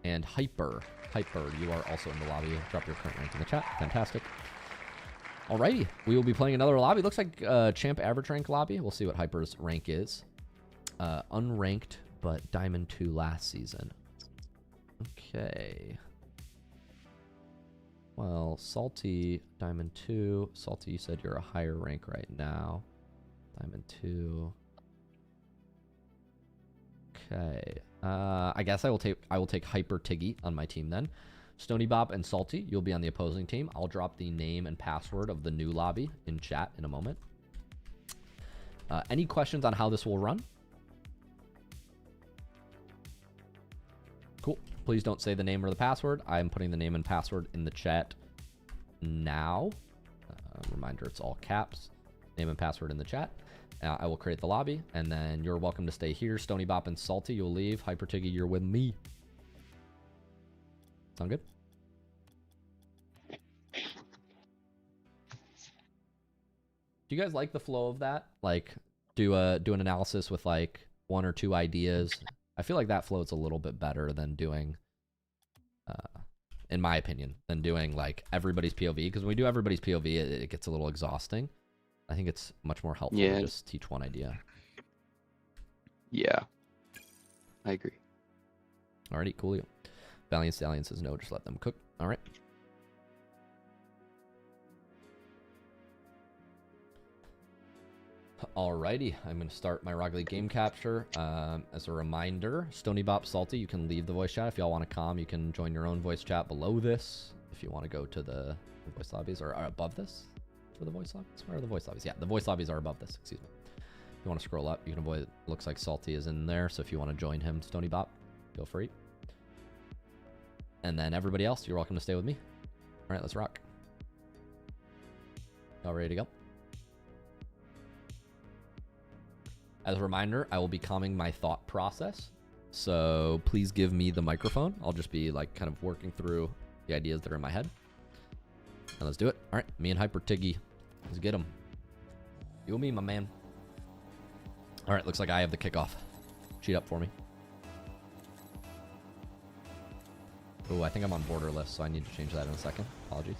Speaker 1: And Hyper, you are also in the lobby. Drop your current rank in the chat. Fantastic. Alrighty. We will be playing another lobby. Looks like champ average rank lobby. We'll see what Hyper's rank is. Unranked, but Diamond 2 last season. Okay. Well, Salty, Diamond 2. Salty, you said you're a higher rank right now. Diamond 2. Okay. I guess I will take Hyper Tiggy on my team then. Stony Bop and Salty, you'll be on the opposing team. I'll drop the name and password of the new lobby in chat in a moment. Any questions on how this will run? Cool. Please don't say the name or the password. I'm putting the name and password in the chat now. Reminder, it's all caps. Name and password in the chat. I will create the lobby, and then you're welcome to stay here. Stony Bop and Salty, you'll leave. Hyper Tiggy, you're with me. Sound good? Do you guys like the flow of that? Like, do an analysis with like 1 or 2 ideas. I feel like that flows a little bit better than doing, in my opinion, than doing like everybody's POV. Because when we do everybody's POV, it gets a little exhausting. I think it's much more helpful to just teach one idea.
Speaker 3: Yeah, I agree.
Speaker 1: Alrighty, coolio. Valiant Stallion says no, just let them cook. Alright. Alrighty, I'm going to start my Rocket League game capture. As a reminder, Stony Bop, Salty, you can leave the voice chat. If y'all want to comm, you can join your own voice chat below this. If you want to go to the voice lobbies, or above this. For the voice lobbies? Where are the voice lobbies? Yeah, the voice lobbies are above this, excuse me. If you want to scroll up, you can avoid, looks like Salty is in there, so if you want to join him, Stony Bop, feel free. And then everybody else, you're welcome to stay with me. Alright, let's rock. Y'all ready to go? As a reminder, I will be calming my thought process, so please give me the microphone. I'll just be like kind of working through the ideas that are in my head. And let's do it. Alright, me and Hyper Tiggy. Let's get him. You and me, my man. Alright, looks like I have the kickoff. Cheat up for me. Oh, I think I'm on borderless, so I need to change that in a second. Apologies.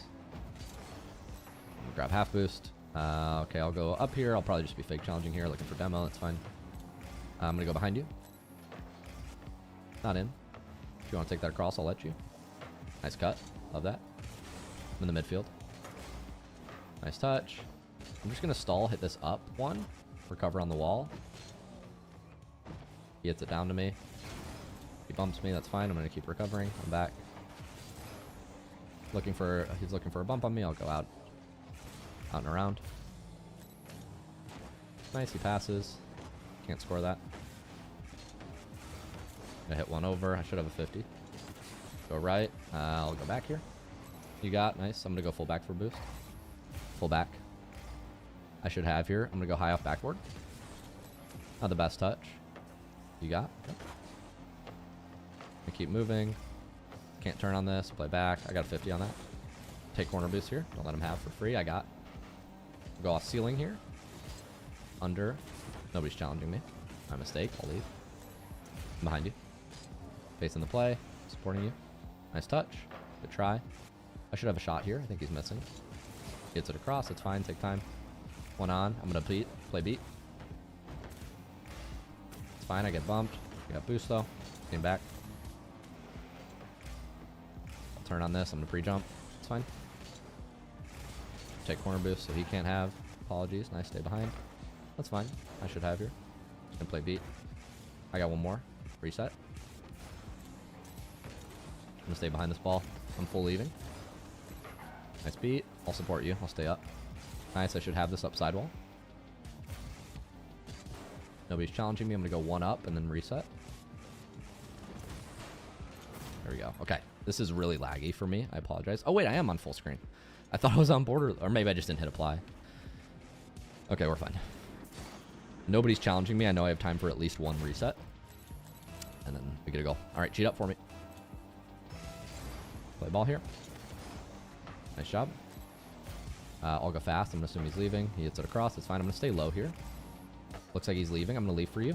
Speaker 1: Grab half boost. Okay, I'll go up here. I'll probably just be fake challenging here, looking for demo. That's fine. I'm going to go behind you. Not in. If you want to take that across, I'll let you. Nice cut. Love that. I'm in the midfield. Nice touch. I'm just going to stall, hit this up one. Recover on the wall. He hits it down to me. He bumps me. That's fine. I'm going to keep recovering. I'm back. He's looking for a bump on me. I'll go out. Out and around. Nice. He passes. Can't score that. I hit one over. I should have a 50. Go right. I'll go back here. You got. Nice. I'm going to go full back for boost. Full back. I should have here. I'm going to go high off backboard. Not the best touch. You got. Okay. I keep moving. Can't turn on this. Play back. I got a 50 on that. Take corner boost here. Don't let him have for free. I got. Go off ceiling here. Under. Nobody's challenging me. My mistake. I'll leave. I'm behind you. Facing the play. Supporting you. Nice touch. Good try. I should have a shot here. I think he's missing. Gets it across. It's fine. Take time. One on. I'm going to play beat. It's fine. I get bumped. I got boost though. Came back. I'll turn on this. I'm going to pre-jump. It's fine. take corner boost, so he can't have. Apologies. Nice, stay behind. That's fine. I should have here. Just gonna play beat. I got one more. Reset. I'm gonna stay behind this ball. I'm full leaving. Nice beat. I'll support you. I'll stay up. Nice. I should have this up sidewall. Nobody's challenging me. I'm gonna go one up and then reset. There we go. Okay. This is really laggy for me. I apologize. Oh, wait. I am on full screen. I thought I was on border. Or maybe I just didn't hit apply. Okay, we're fine. Nobody's challenging me. I know I have time for at least one reset. And then we get a goal. All right, cheat up for me. Play ball here. Nice job. I'll go fast. I'm going to assume he's leaving. He hits it across. It's fine. I'm going to stay low here. Looks like he's leaving. I'm going to leave for you.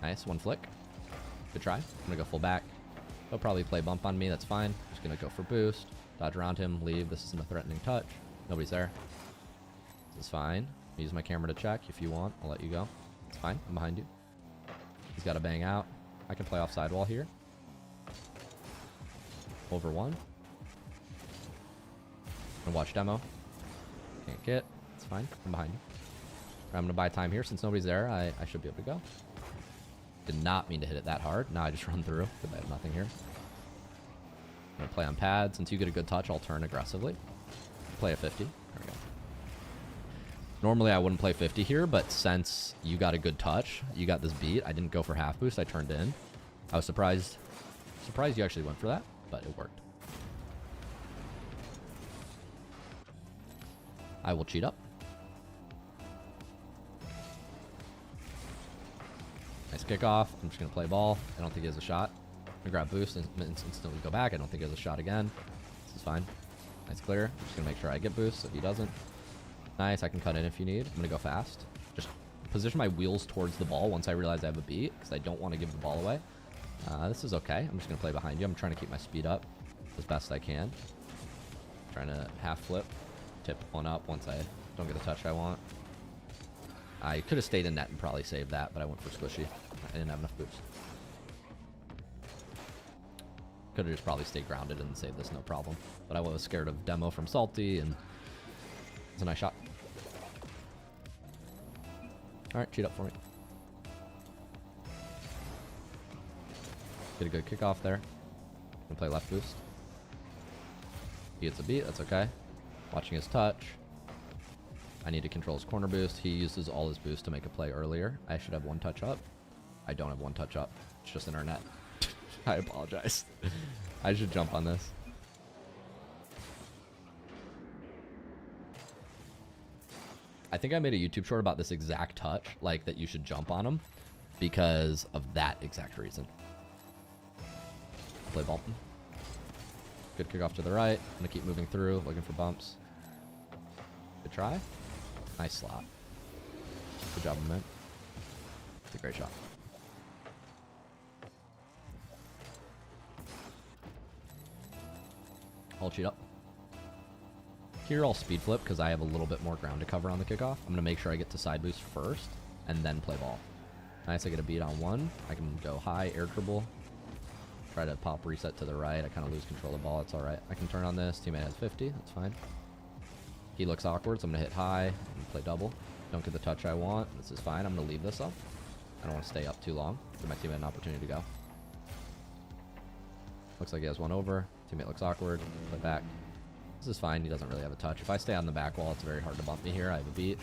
Speaker 1: Nice. One flick. Good try. I'm going to go full back. He'll probably play bump on me. That's fine. Just going to go for boost. Dodge around him. Leave. This isn't a threatening touch. Nobody's there. This is fine. Use my camera to check if you want. I'll let you go. It's fine. I'm behind you. He's got to bang out. I can play off sidewall here. Over one. And watch demo. Can't get. It's fine. I'm behind you. I'm going to buy time here. Since nobody's there, I should be able to go. Did not mean to hit it that hard. Now I just run through because I have nothing here. I'm going to play on pad. Since you get a good touch, I'll turn aggressively. Play a 50. There we go. Normally I wouldn't play 50 here, but since you got a good touch, you got this beat. I didn't go for half boost. I turned in. I was surprised you actually went for that, but it worked. I will cheat up. Nice kickoff. I'm just going to play ball. I don't think he has a shot. I'm going to grab boost and instantly go back. I don't think he has a shot again. This is fine. Nice clear. I'm just going to make sure I get boost if he doesn't. Nice. I can cut in if you need. I'm going to go fast. Just position my wheels towards the ball once I realize I have a beat because I don't want to give the ball away. This is okay. I'm just going to play behind you. I'm trying to keep my speed up as best I can. Trying to half flip. Tip one up once I don't get the touch I want. I could have stayed in net and probably saved that, but I went for squishy. I didn't have enough boost. Could have just probably stayed grounded and saved this, no problem. But I was scared of demo from Salty, and it's a nice shot. Alright, cheat up for me. Get a good kickoff there. Can play left boost. He gets a beat, that's okay. Watching his touch. I need to control his corner boost. He uses all his boost to make a play earlier. I should have one touch up. I don't have one touch up. It's just in our net. I apologize. I should jump on this. I think I made a YouTube short about this exact touch, like that you should jump on him because of that exact reason. Play bump. Good kickoff to the right. I'm gonna keep moving through, looking for bumps. Good try. Nice slot. Good job, man. It's a great shot. I'll cheat up. Here I'll speed flip because I have a little bit more ground to cover on the kickoff. I'm going to make sure I get to side boost first and then play ball. Nice, I get a beat on one. I can go high, air dribble. Try to pop reset to the right. I kind of lose control of the ball. It's all right. I can turn on this. Teammate has 50. That's fine. He looks awkward, so I'm going to hit high and play double. Don't get the touch I want. This is fine. I'm going to leave this up. I don't want to stay up too long. Give my teammate an opportunity to go. Looks like he has one over. Teammate looks awkward. Play back. This is fine. He doesn't really have a touch. If I stay on the back wall, it's very hard to bump me here. I have a beat.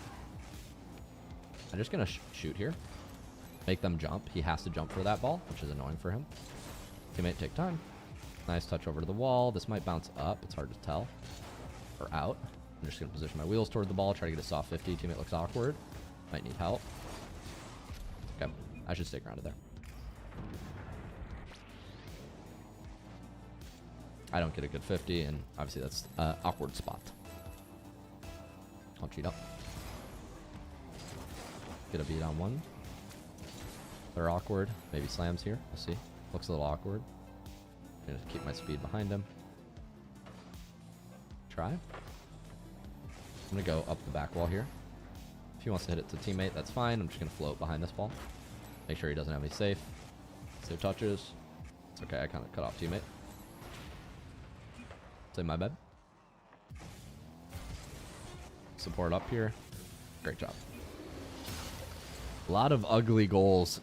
Speaker 1: I'm just going to shoot here. Make them jump. He has to jump for that ball, which is annoying for him. Teammate, take time. Nice touch over to the wall. This might bounce up. It's hard to tell. Or out. I'm just going to position my wheels toward the ball. Try to get a soft 50. Teammate looks awkward. Might need help. Okay. I should stay grounded there. I don't get a good 50, and obviously that's an awkward spot. I'll cheat up. Get a beat on one. They're awkward. Maybe slams here. We'll see. Looks a little awkward. I'm going to keep my speed behind him. Try. I'm going to go up the back wall here. If he wants to hit it to teammate, that's fine. I'm just going to float behind this ball. Make sure he doesn't have any safe. Save touches. It's okay. I kind of cut off teammate. Say my bad. support up here. Great job. A lot of ugly goals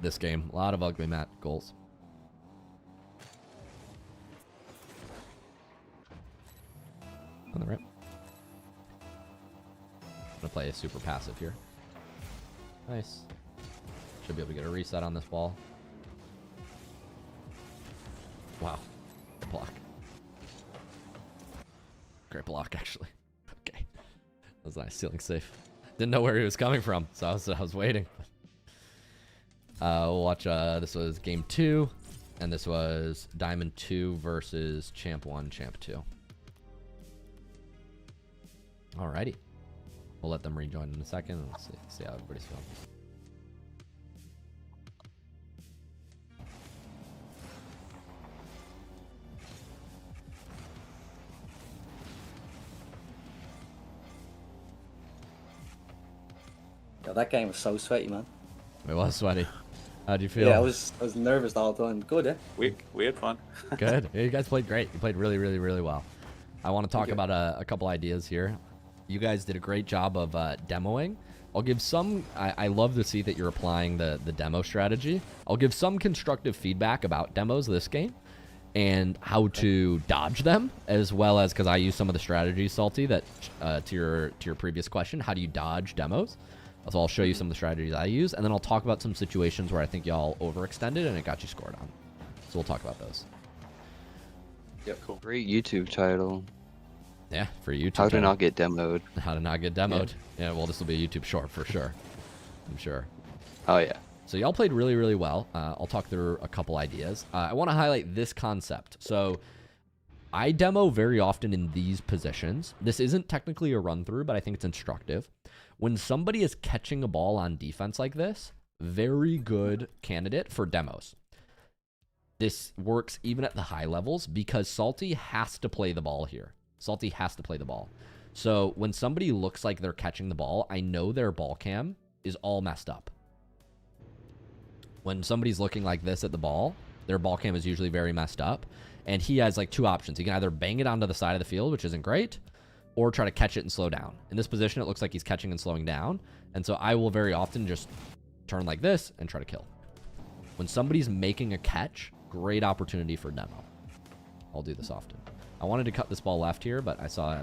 Speaker 1: this game. A lot of ugly goals. On the right. I'm gonna play a super passive here. Nice. Should be able to get a reset on this ball. Wow. Good block. Great block, actually. Okay. That was nice. Ceiling safe. Didn't know where he was coming from, so I was waiting. We'll watch, this was game 2, and this was Diamond 2 versus Champ 1, Champ 2. Alrighty. We'll let them rejoin in a second, and we'll see how everybody's feeling.
Speaker 9: Yeah, that game was so sweaty, man.
Speaker 1: It was sweaty. How'd you feel?
Speaker 9: Yeah, I was nervous all the time. Good, eh?
Speaker 7: We had fun.
Speaker 1: Good. You guys played great. You played really, really, really well. I want to talk about a couple ideas here. You guys did a great job of demoing. I'll give some... I love to see that you're applying the demo strategy. I'll give some constructive feedback about demos this game and how to dodge them, as well as, because I use some of the strategies, Salty, that to your previous question, how do you dodge demos? So I'll show you some of the strategies I use, and then I'll talk about some situations where I think y'all overextended and it got you scored on. So we'll talk about those.
Speaker 3: Yep, cool. Great YouTube title.
Speaker 1: Yeah, for YouTube.
Speaker 3: How to not get demoed.
Speaker 1: How to not get demoed. Yeah, well, this will be a YouTube short for sure. I'm sure.
Speaker 3: Oh, yeah.
Speaker 1: So y'all played really, really well. I'll talk through a couple ideas. I want to highlight this concept. So I demo very often in these positions. This isn't technically a run through, but I think it's instructive. When somebody is catching a ball on defense like this, very good candidate for demos. This works even at the high levels because Salty has to play the ball here. Salty has to play the ball. So when somebody looks like they're catching the ball, I know their ball cam is all messed up. When somebody's looking like this at the ball, their ball cam is usually very messed up. And he has like two options. He can either bang it onto the side of the field, which isn't great, or try to catch it and slow down. In this position, it looks like he's catching and slowing down. And so I will very often just turn like this and try to kill. When somebody's making a catch, great opportunity for demo. I'll do this often. I wanted to cut this ball left here, but I saw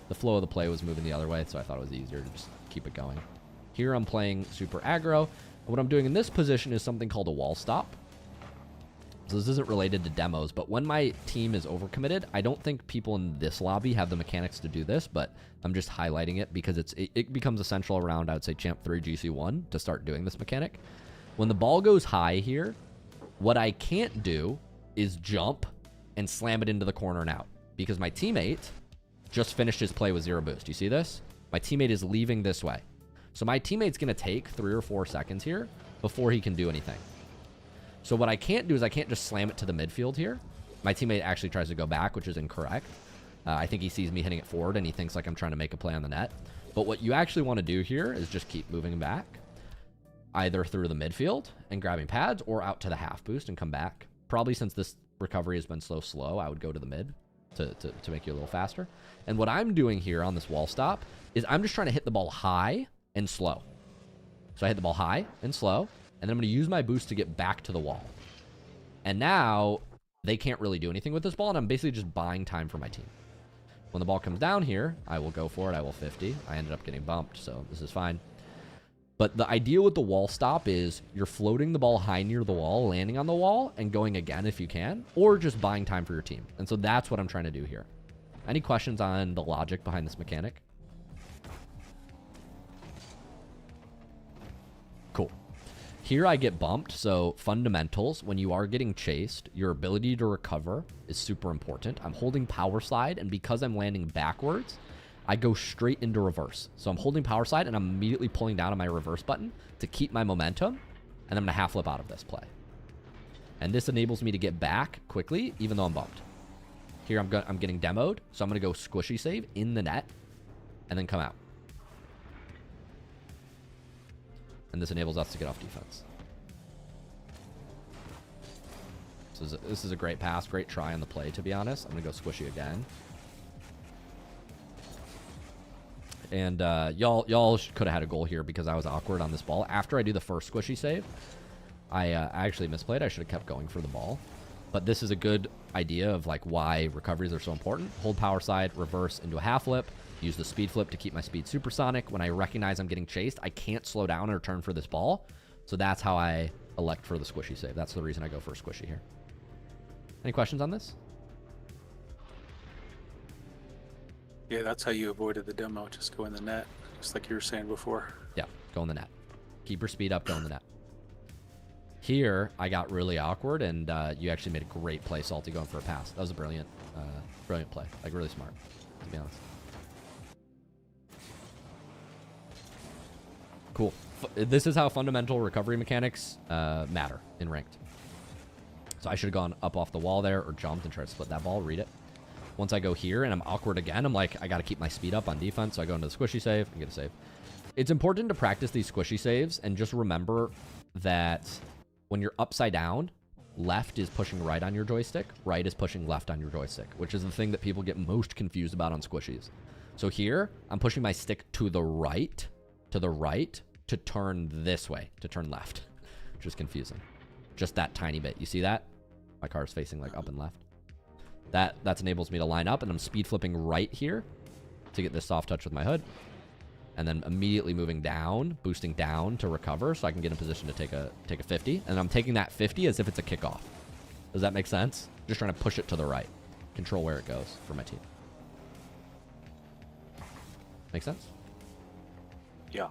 Speaker 1: the flow of the play was moving the other way, so I thought it was easier to just keep it going. Here I'm playing super aggro. And what I'm doing in this position is something called a wall stop. So this isn't related to demos, but when my team is overcommitted, I don't think people in this lobby have the mechanics to do this, but I'm just highlighting it because it becomes essential around, I would say, Champ 3, GC1 to start doing this mechanic. When the ball goes high here, what I can't do is jump and slam it into the corner and out because my teammate just finished his play with 0 boost. You see this? My teammate is leaving this way. So my teammate's going to take 3 or 4 seconds here before he can do anything. So what I can't do is I can't just slam it to the midfield here. My teammate actually tries to go back, which is incorrect. I think he sees me hitting it forward and he thinks like I'm trying to make a play on the net. But what you actually want to do here is just keep moving back, either through the midfield and grabbing pads or out to the half boost and come back. Probably since this recovery has been so slow, I would go to the mid to make you a little faster. And what I'm doing here on this wall stop is I'm just trying to hit the ball high and slow. So I hit the ball high and slow, and then I'm going to use my boost to get back to the wall. And now they can't really do anything with this ball, and I'm basically just buying time for my team. When the ball comes down here, I will go for it. I will 50. I ended up getting bumped, so this is fine. But the idea with the wall stop is you're floating the ball high near the wall, landing on the wall, and going again if you can, or just buying time for your team. And so that's what I'm trying to do here. Any questions on the logic behind this mechanic? Cool. Here I get bumped, so fundamentals, when you are getting chased, your ability to recover is super important. I'm holding power slide, and because I'm landing backwards, I go straight into reverse. So I'm holding power slide, and I'm immediately pulling down on my reverse button to keep my momentum, and I'm going to half flip out of this play. And this enables me to get back quickly, even though I'm bumped. Here I'm getting demoed, so I'm going to go squishy save in the net, and then come out. And this enables us to get off defense. So this is a great pass, great try on the play, to be honest. I'm going to go squishy again. and y'all could have had a goal here because I was awkward on this ball. After I do the first squishy save, I actually misplayed. I should have kept going for the ball. But this is a good idea of like why recoveries are so important. Hold power side, reverse into a half flip, use the speed flip to keep my speed supersonic. When I recognize I'm getting chased, I can't slow down or turn for this ball. So that's how I elect for the squishy save. That's the reason I go for a squishy here. Any questions on this?
Speaker 7: Yeah, that's how you avoided the demo. Just go in the net, just like you were saying before.
Speaker 1: Yeah, go in the net. Keep your speed up, go in the net. Here, I got really awkward, and you actually made a great play, Salty, going for a pass. That was a brilliant play. Like, really smart, to be honest. Cool. This is how fundamental recovery mechanics matter in ranked. So I should have gone up off the wall there or jumped and tried to split that ball, read it. Once I go here and I'm awkward again, I'm like, I got to keep my speed up on defense, so I go into the squishy save and get a save. It's important to practice these squishy saves and just remember that when you're upside down, left is pushing right on your joystick, right is pushing left on your joystick, which is the thing that people get most confused about on squishies. So here, I'm pushing my stick to the right, to turn this way, to turn left, which is confusing. Just that tiny bit. You see that? My car is facing like up and left. That enables me to line up, and I'm speed flipping right here to get this soft touch with my hood. And then immediately moving down, boosting down to recover so I can get in position to take a 50. And I'm taking that 50 as if it's a kickoff. Does that make sense? Just trying to push it to the right. Control where it goes for my team. Make sense?
Speaker 7: Yeah.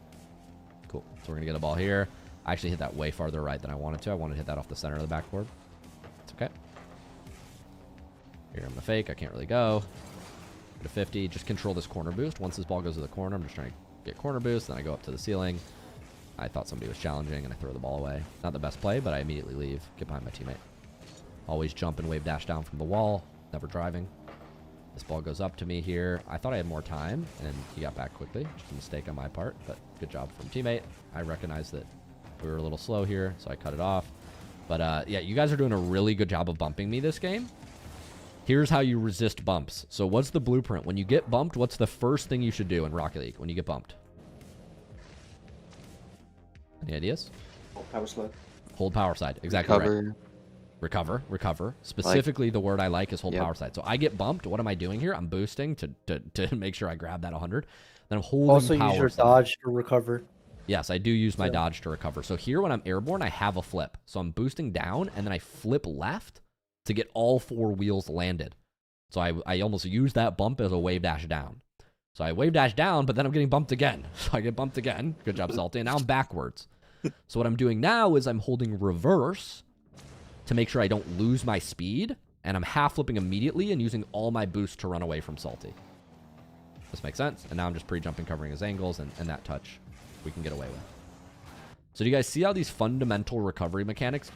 Speaker 1: Cool. So we're going to get a ball here. I actually hit that way farther right than I wanted to. I wanted to hit that off the center of the backboard. It's okay. Here I'm the fake. I can't really go. Get a 50. Just control this corner boost. Once this ball goes to the corner, I'm just trying to get corner boost. Then I go up to the ceiling. I thought somebody was challenging, and I throw the ball away. Not the best play, but I immediately leave. Get behind my teammate. Always jump and wave dash down from the wall. Never driving. This ball goes up to me here. I thought I had more time, and he got back quickly. Just a mistake on my part, but good job from teammate. I recognize that we were a little slow here, so I cut it off. But yeah, you guys are doing a really good job of bumping me this game. Here's how you resist bumps. So what's the blueprint? When you get bumped, what's the first thing you should do in Rocket League when you get bumped? Any ideas?
Speaker 9: Power slide.
Speaker 1: Hold power side. Exactly
Speaker 3: Recover.
Speaker 1: right. Recover. Specifically, the word I like is hold power side. So I get bumped. What am I doing here? I'm boosting to make sure I grab that 100. Then I'm holding
Speaker 10: Also
Speaker 1: power
Speaker 10: use your
Speaker 1: side.
Speaker 10: dodge to recover.
Speaker 1: Yes, I do use my dodge to recover. So here when I'm airborne, I have a flip. So I'm boosting down, and then I flip left to get all 4 wheels landed. So I almost use that bump as a wave dash down. So I wave dash down, but then I'm getting bumped again. So I get bumped again. Good job, Salty. And now I'm backwards. So what I'm doing now is I'm holding reverse to make sure I don't lose my speed. And I'm half flipping immediately and using all my boost to run away from Salty. This makes sense. And now I'm just pre-jumping, covering his angles, and that touch we can get away with. So do you guys see how these fundamental recovery mechanics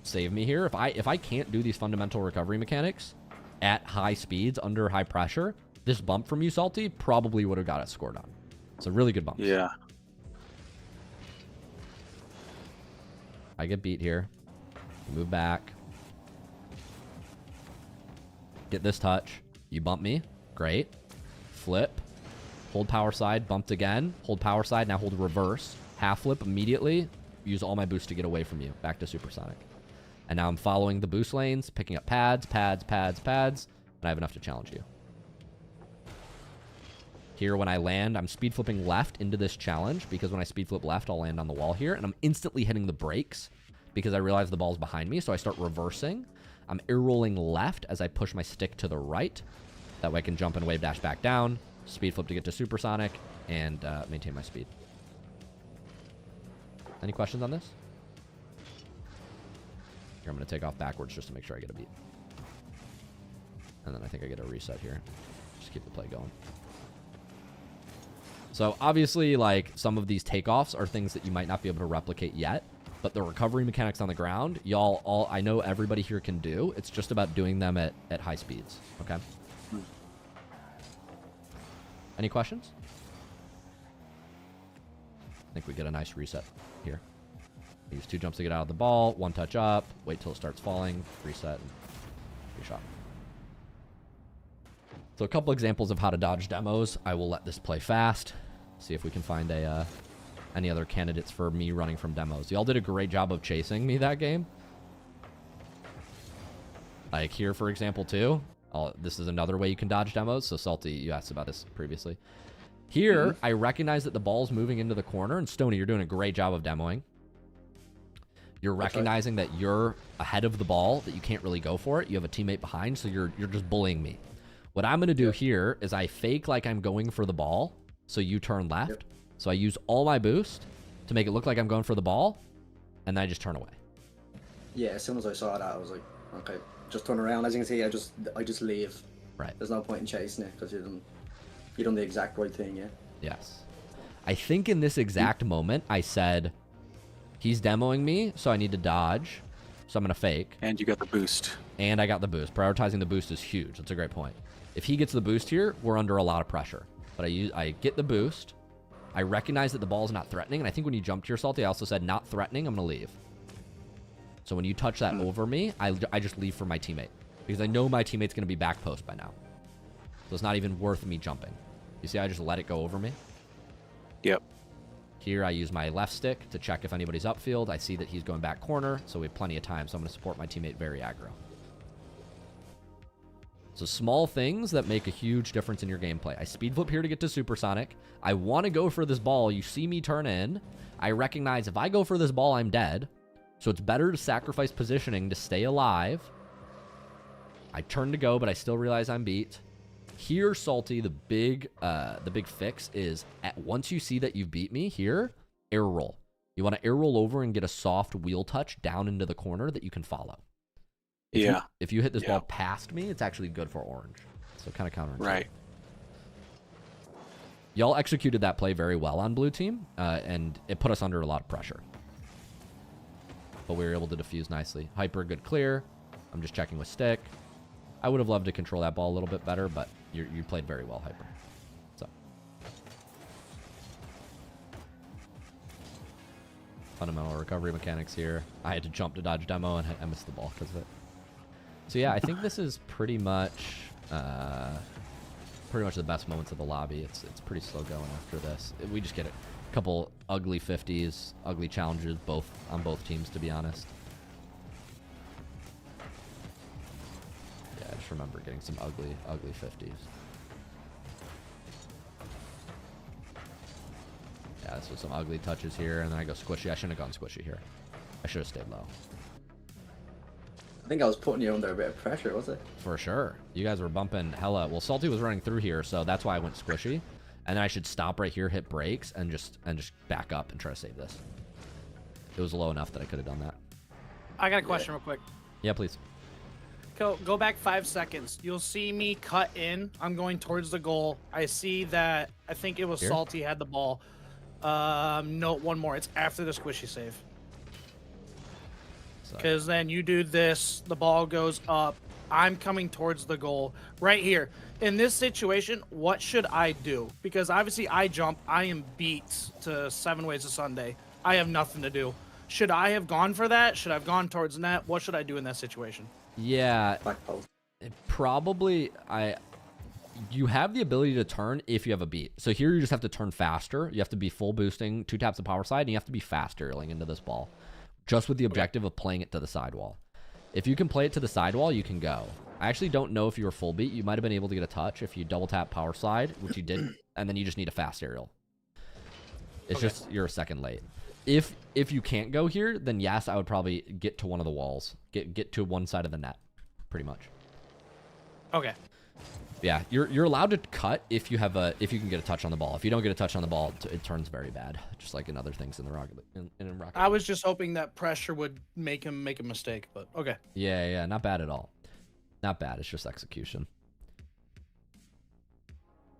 Speaker 1: save me here? If I can't do these fundamental recovery mechanics at high speeds under high pressure, this bump from you, Salty, probably would have got it scored on. So really good bumps.
Speaker 7: Yeah.
Speaker 1: I get beat here. Move back. Get this touch. You bump me. Great. Flip. Hold power side. Bumped again. Hold power side. Now hold reverse. Half flip immediately. Use all my boost to get away from you. Back to supersonic. And now I'm following the boost lanes, picking up pads, and I have enough to challenge you. Here, when I land, I'm speed flipping left into this challenge, because when I speed flip left, I'll land on the wall here, and I'm instantly hitting the brakes because I realize the ball's behind me, so I start reversing. I'm air rolling left as I push my stick to the right. That way I can jump and wave dash back down, speed flip to get to supersonic, and maintain my speed. Any questions on this? Here, I'm going to take off backwards just to make sure I get a beat. And then I think I get a reset here. Just keep the play going. So obviously, like, some of these takeoffs are things that you might not be able to replicate yet, but the recovery mechanics on the ground, I know everybody here can do. It's just about doing them at high speeds, okay? Any questions? I think we get a nice reset here. Use 2 jumps to get out of the ball, 1 touch up, wait till it starts falling, reset, and reshot. So a couple examples of how to dodge demos. I will let this play fast. See if we can find any other candidates for me running from demos. Y'all did a great job of chasing me that game. Like here, for example, too. This is another way you can dodge demos. So Salty, you asked about this previously. Here, I recognize that the ball's moving into the corner, and Stoney, you're doing a great job of demoing. You're recognizing that you're ahead of the ball, that you can't really go for it. You have a teammate behind, so you're just bullying me. What I'm going to do here is I fake like I'm going for the ball, so you turn left. So I use all my boost to make it look like I'm going for the ball, and then I just turn away.
Speaker 9: Yeah, as soon as I saw that, I was like, okay, just turn around. As you can see, I just leave.
Speaker 1: Right.
Speaker 9: There's no point in chasing it because you done the exact right thing, yeah.
Speaker 1: Yes. I think in this exact moment, I said, he's demoing me, so I need to dodge. So I'm going to fake.
Speaker 7: And you got the boost.
Speaker 1: And I got the boost. Prioritizing the boost is huge. That's a great point. If he gets the boost here, we're under a lot of pressure. But I get the boost. I recognize that the ball is not threatening. And I think when you jumped here, Salty, I also said not threatening. I'm going to leave. So when you touch that over me, I just leave for my teammate. Because I know my teammate's going to be back post by now. So it's not even worth me jumping. You see, I just let it go over me.
Speaker 7: Yep.
Speaker 1: Here, I use my left stick to check if anybody's upfield. I see that he's going back corner, so we have plenty of time. So I'm going to support my teammate very aggro. So small things that make a huge difference in your gameplay. I speed flip here to get to supersonic. I want to go for this ball. You see me turn in. I recognize if I go for this ball, I'm dead. So it's better to sacrifice positioning to stay alive. I turn to go, but I still realize I'm beat. Here, Salty, the big fix is once you see that you've beat me here, air roll. You want to air roll over and get a soft wheel touch down into the corner that you can follow. If you hit this ball past me, it's actually good for orange. So kind of counterintuitive.
Speaker 7: Right.
Speaker 1: Y'all executed that play very well on blue team, and it put us under a lot of pressure. But we were able to defuse nicely. Hyper, good clear. I'm just checking with stick. I would have loved to control that ball a little bit better, but you played very well, Hyper. So. Fundamental recovery mechanics here. I had to jump to dodge demo, and I missed the ball because of it. So yeah, I think this is pretty much the best moments of the lobby. It's pretty slow going after this. We just get a couple ugly 50s, ugly challenges on both teams, to be honest. Yeah, I just remember getting some ugly 50s. Yeah, this was some ugly touches here, and then I go squishy. I shouldn't have gone squishy here. I should have stayed low.
Speaker 9: I think I was putting you under a bit of pressure, was it?
Speaker 1: For sure. You guys were bumping hella. Well, Salty was running through here, so that's why I went squishy. And then I should stop right here, hit brakes, and just back up and try to save this. It was low enough that I could have done that.
Speaker 10: I got a question real quick.
Speaker 1: Yeah, please.
Speaker 10: Go back 5 seconds. You'll see me cut in. I'm going towards the goal. I see that, I think it was
Speaker 1: Here?
Speaker 10: Salty had the ball. No, one more. It's after the squishy save. Because then you do this, the ball goes up. I'm coming towards the goal right here. In this situation, what should I do? Because obviously I jump. I am beat to 7 ways to Sunday. I have nothing to do. Should I have gone for that? Should I have gone towards net? What should I do in that situation?
Speaker 1: Yeah, probably you have the ability to turn if you have a beat. So here you just have to turn faster. You have to be full boosting, 2 taps of power slide, and you have to be faster airling into this ball. Just with the objective of playing it to the sidewall. If you can play it to the sidewall, you can go. I actually don't know if you were full beat. You might have been able to get a touch if you double tap power slide, which you did, and then you just need a fast aerial. It's just you're a second late. If you can't go here, then yes, I would probably get to one of the walls. Get to one side of the net, pretty much.
Speaker 10: Okay.
Speaker 1: Yeah, you're allowed to cut if you can get a touch on the ball. If you don't get a touch on the ball, it turns very bad, just like in other things in the Rocket in Rocket.
Speaker 10: I was just hoping that pressure would make him make a mistake, but okay.
Speaker 1: Yeah, not bad at all. Not bad. It's just execution.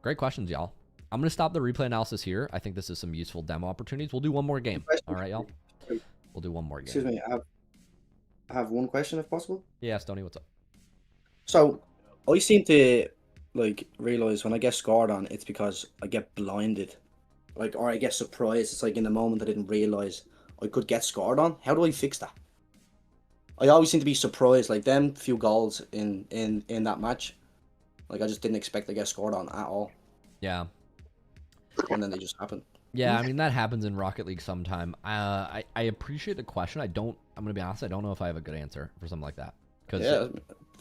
Speaker 1: Great questions, y'all. I'm gonna stop the replay analysis here. I think this is some useful demo opportunities. We'll do one more game. All right, y'all. We'll do one more game.
Speaker 9: Excuse me, I have one question if possible.
Speaker 1: Yeah, Stoney, what's up?
Speaker 9: So I seem to realize when I get scored on, it's because I get blinded, or I get surprised. It's like in the moment I didn't realize I could get scored on. How do I fix that? I always seem to be surprised, like them few goals in that match. Like I just didn't expect to get scored on at all.
Speaker 1: Yeah.
Speaker 9: and then they just happen.
Speaker 1: Yeah, I mean that happens in Rocket League sometime. I appreciate the question. I'm gonna be honest. I don't know if I have a good answer for something like that because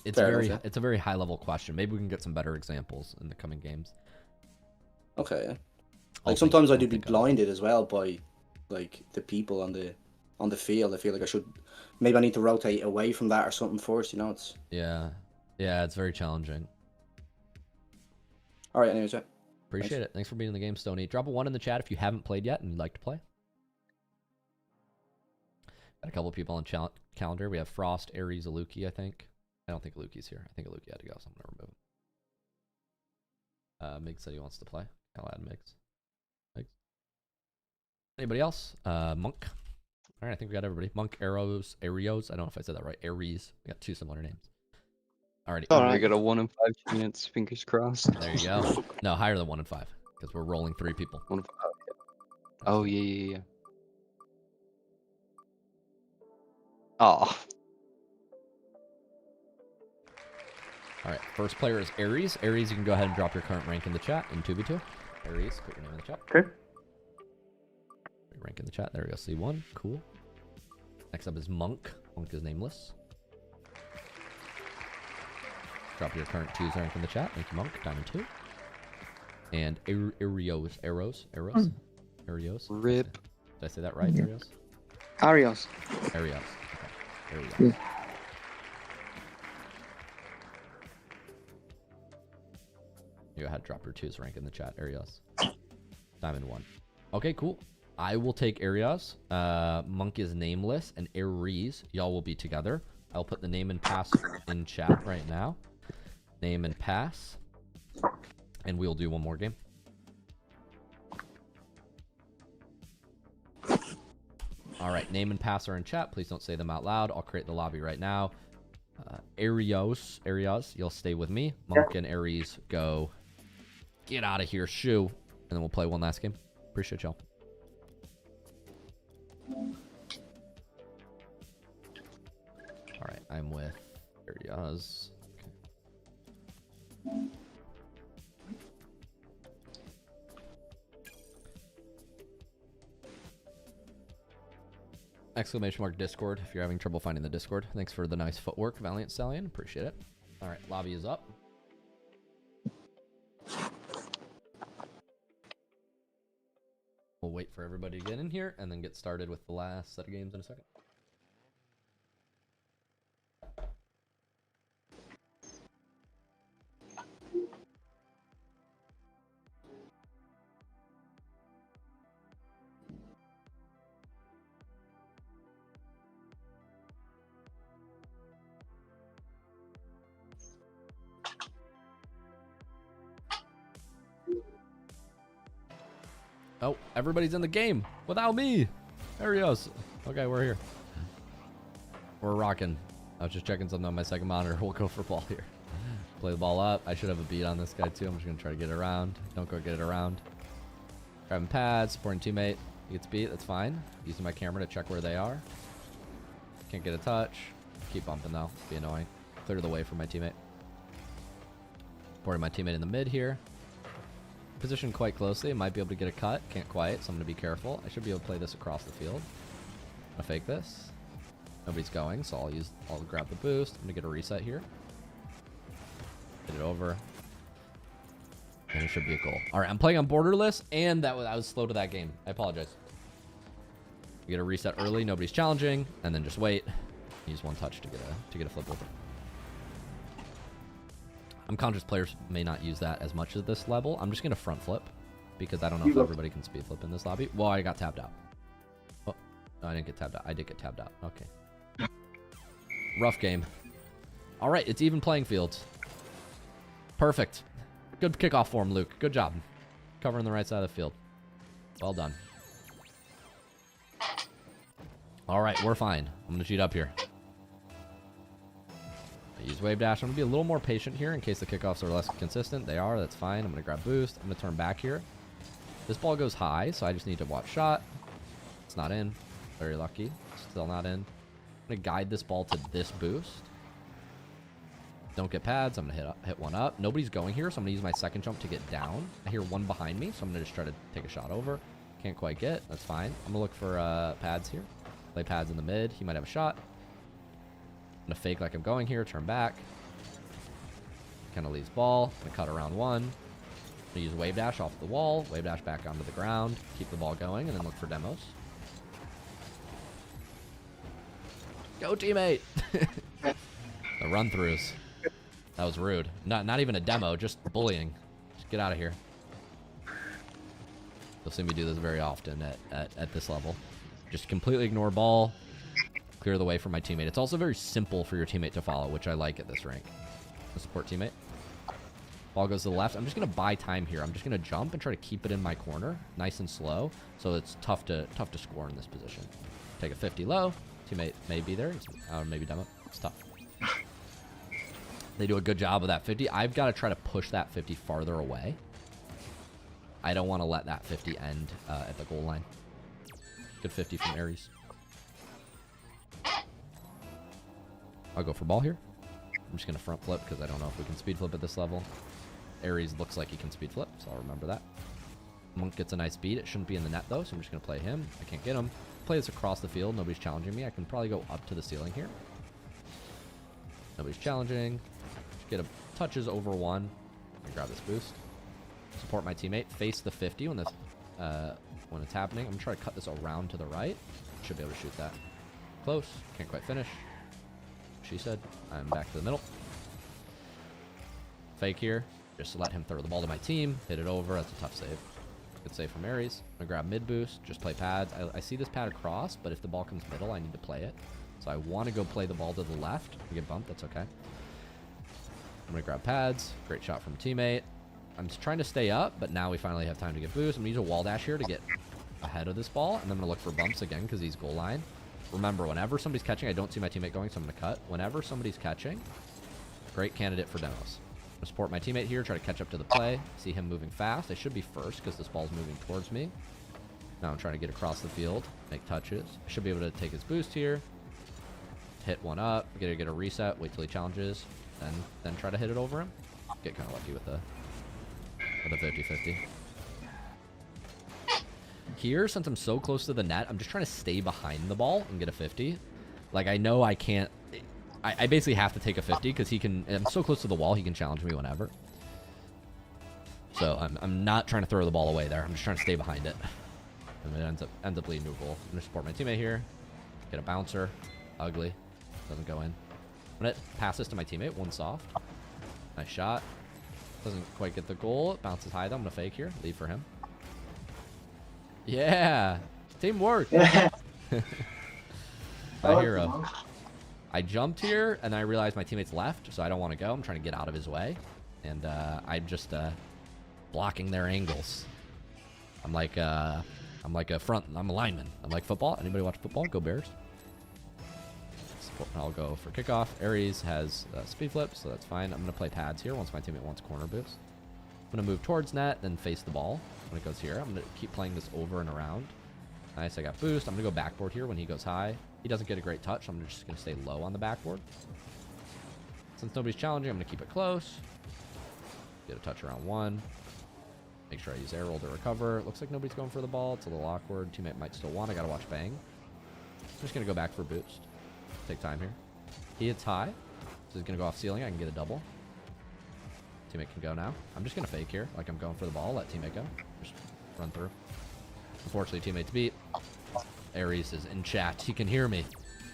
Speaker 1: it's a very high level question. Maybe we can get some better examples in the coming games.
Speaker 9: Okay. Yeah. Like sometimes I do be blinded as well by like the people on the field. I feel like I need to rotate away from that or something first. You know, it's
Speaker 1: it's very challenging.
Speaker 9: All right. Anyways, yeah.
Speaker 1: Appreciate it. Thanks for being in the game, Stoney. Drop a 1 in the chat if you haven't played yet and you'd like to play. Got a couple of people on calendar. We have Frost, Aries, Aluki, I think. I don't think Aluki's here. I think Aluki had to go, so I'm going to remove him. Mig said he wants to play. I'll add Migs. Anybody else? Monk. All right, I think we got everybody. Monk, Arios. I don't know if I said that right. Aries. We got 2 similar names. Alrighty.
Speaker 3: I got a 1 in 5 chance. Fingers crossed.
Speaker 1: There you go. No, higher than 1 in 5 because we're rolling 3 people.
Speaker 3: 1 in 5. Oh yeah. Oh.
Speaker 1: All right. First player is Aries. Aries, you can go ahead and drop your current rank in the chat in 2v2. Aries, put your name in the chat.
Speaker 8: Okay.
Speaker 1: Rank in the chat. There we go. C1. Cool. Next up is Monk. Monk is nameless. Drop your current 2's rank in the chat. Thank you, Monk. Diamond 2. And Arios. Arios.
Speaker 3: Rip.
Speaker 1: Did I say that right, Arios?
Speaker 8: Arios.
Speaker 1: Arios. Okay. Arios.
Speaker 8: Yeah.
Speaker 1: You go ahead, drop your 2's rank in the chat, Arios. Diamond 1. Okay, cool. I will take Arios. Monk is nameless, and Aries. Y'all will be together. I'll put the name and pass in chat right now. Name and pass. And we'll do one more game. All right, name and pass are in chat. Please don't say them out loud. I'll create the lobby right now. Arios, you'll stay with me. Monk and Aries go. Get out of here, shoo. And then we'll play one last game. Appreciate y'all. All right, I'm with Arios. Okay. Exclamation mark Discord if you're having trouble finding the Discord. Thanks for the nice footwork, Valiant Stallion. Appreciate it. All right, lobby is up. We'll wait for everybody to get in here and then get started with the last set of games in a second. Oh, everybody's in the game without me. There he goes. Okay, we're here. We're rocking. I was just checking something on my second monitor. We'll go for ball here. Play the ball up. I should have a beat on this guy too. I'm just going to try to get it around. Don't go get it around. Grabbing pads, supporting teammate. He gets beat. That's fine. Using my camera to check where they are. Can't get a touch. Keep bumping though. Be annoying. Clear the way for my teammate. Supporting my teammate in the mid here. Positioned quite closely. I might be able to get a cut. Can't quite, so I'm going to be careful. I should be able to play this across the field. I'm going to fake this. Nobody's going, so I'll grab the boost. I'm going to get a reset here. Get it over. And it should be a goal. All right, I'm playing on borderless, and I was slow to that game. I apologize. You get a reset early. Nobody's challenging, and then just wait. Use one touch to get a flip over. I'm conscious players may not use that as much at this level. I'm just going to front flip because I don't know if everybody can speed flip in this lobby. Well, I got tabbed out. Oh, no, I didn't get tabbed out. I did get tabbed out. Okay. Rough game. All right, it's even playing fields. Perfect. Good kickoff form, Luke. Good job. Covering the right side of the field. Well done. All right, we're fine. I'm going to cheat up here. Use wave dash. I'm going to be a little more patient here in case the kickoffs are less consistent. They are. That's fine. I'm going to grab boost. I'm going to turn back here. This ball goes high, so I just need to watch shot. It's not in. Very lucky. Still not in. I'm going to guide this ball to this boost. Don't get pads. I'm gonna hit one up. Nobody's going here, so I'm gonna use my second jump to get down. I hear one behind me, so I'm gonna just try to take a shot over. Can't quite get. That's fine. I'm gonna look for pads here. Play pads in the mid. He might have a shot. I'm gonna fake like I'm going here. Turn back. Kind of leaves ball. I'm gonna cut around one. I'm gonna use wave dash off the wall. Wave dash back onto the ground. Keep the ball going, and then look for demos. Go teammate. The run throughs. That was rude. Not even a demo, just bullying. Just get out of here. You'll see me do this very often at this level. Just completely ignore ball. Clear the way for my teammate. It's also very simple for your teammate to follow, which I like at this rank. A support teammate. Ball goes to the left. I'm just gonna buy time here. I'm just gonna jump and try to keep it in my corner, nice and slow, so it's tough to score in this position. Take a 50 low. Teammate may be there. Maybe demo. It's tough. They do a good job of that 50. I've got to try to push that 50 farther away. I don't want to let that 50 end at the goal line. Good 50 from Aries. I'll go for ball here. I'm just going to front flip because I don't know if we can speed flip at this level. Aries looks like he can speed flip, so I'll remember that. Monk gets a nice beat. It shouldn't be in the net, though, so I'm just going to play him. I can't get him. Play this across the field. Nobody's challenging me. I can probably go up to the ceiling here. Nobody's challenging. Just get a touches over one. And grab this boost. Support my teammate. Face the 50 when it's happening. I'm going to try to cut this around to the right. Should be able to shoot that. Close. Can't quite finish. She said. I'm back to the middle. Fake here. Just to let him throw the ball to my team. Hit it over. That's a tough save. Good save from Aries. I'm going to grab mid boost. Just play pads. I see this pad across, but if the ball comes middle, I need to play it. So I want to go play the ball to the left. I get bumped. That's okay. I'm going to grab pads. Great shot from teammate. I'm just trying to stay up, but now we finally have time to get boost. I'm going to use a wall dash here to get ahead of this ball, and then I'm going to look for bumps again because he's goal line. Remember, whenever somebody's catching, I don't see my teammate going, so I'm going to cut. Whenever somebody's catching, great candidate for demos. I'm going to support my teammate here, try to catch up to the play. See him moving fast. I should be first because this ball's moving towards me. Now I'm trying to get across the field, make touches. I should be able to take his boost here. Hit one up, get a reset, wait till he challenges, then try to hit it over him. Get kind of lucky with the 50-50. Here, since I'm so close to the net, I'm just trying to stay behind the ball and get a 50. Like, I know I can't... I basically have to take a 50 because he can... I'm so close to the wall, he can challenge me whenever. So, I'm not trying to throw the ball away there. I'm just trying to stay behind it. And it ends up leading to a goal. I'm going to support my teammate here. Get a bouncer. Ugly. Doesn't go in. I'm going to pass this to my teammate. One soft. Nice shot. Doesn't quite get the goal. It bounces high, though. I'm going to fake here. Leave for him. Yeah. Teamwork. My hero. I jumped here, and I realized my teammate's left, so I don't want to go. I'm trying to get out of his way. And I'm just blocking their angles. I'm like a lineman. I'm like football. Anybody watch football? Go Bears. I'll go for kickoff. Aries has speed flip, so that's fine. I'm going to play pads here once my teammate wants corner boost. I'm going to move towards net, then face the ball when it goes here. I'm going to keep playing this over and around. Nice, I got boost. I'm going to go backboard here when he goes high. He doesn't get a great touch, so I'm just going to stay low on the backboard. Since nobody's challenging, I'm going to keep it close. Get a touch around one. Make sure I use air roll to recover. Looks like nobody's going for the ball. It's a little awkward. Teammate might still want. I got to watch bang. I'm just going to go back for boost. Take time here. He hits high, so he's gonna go off ceiling. I can get a double. Teammate can go now. I'm just gonna fake here, like I'm going for the ball. Let teammate go. Just run through. Unfortunately, teammate's beat. Aries is in chat. He can hear me.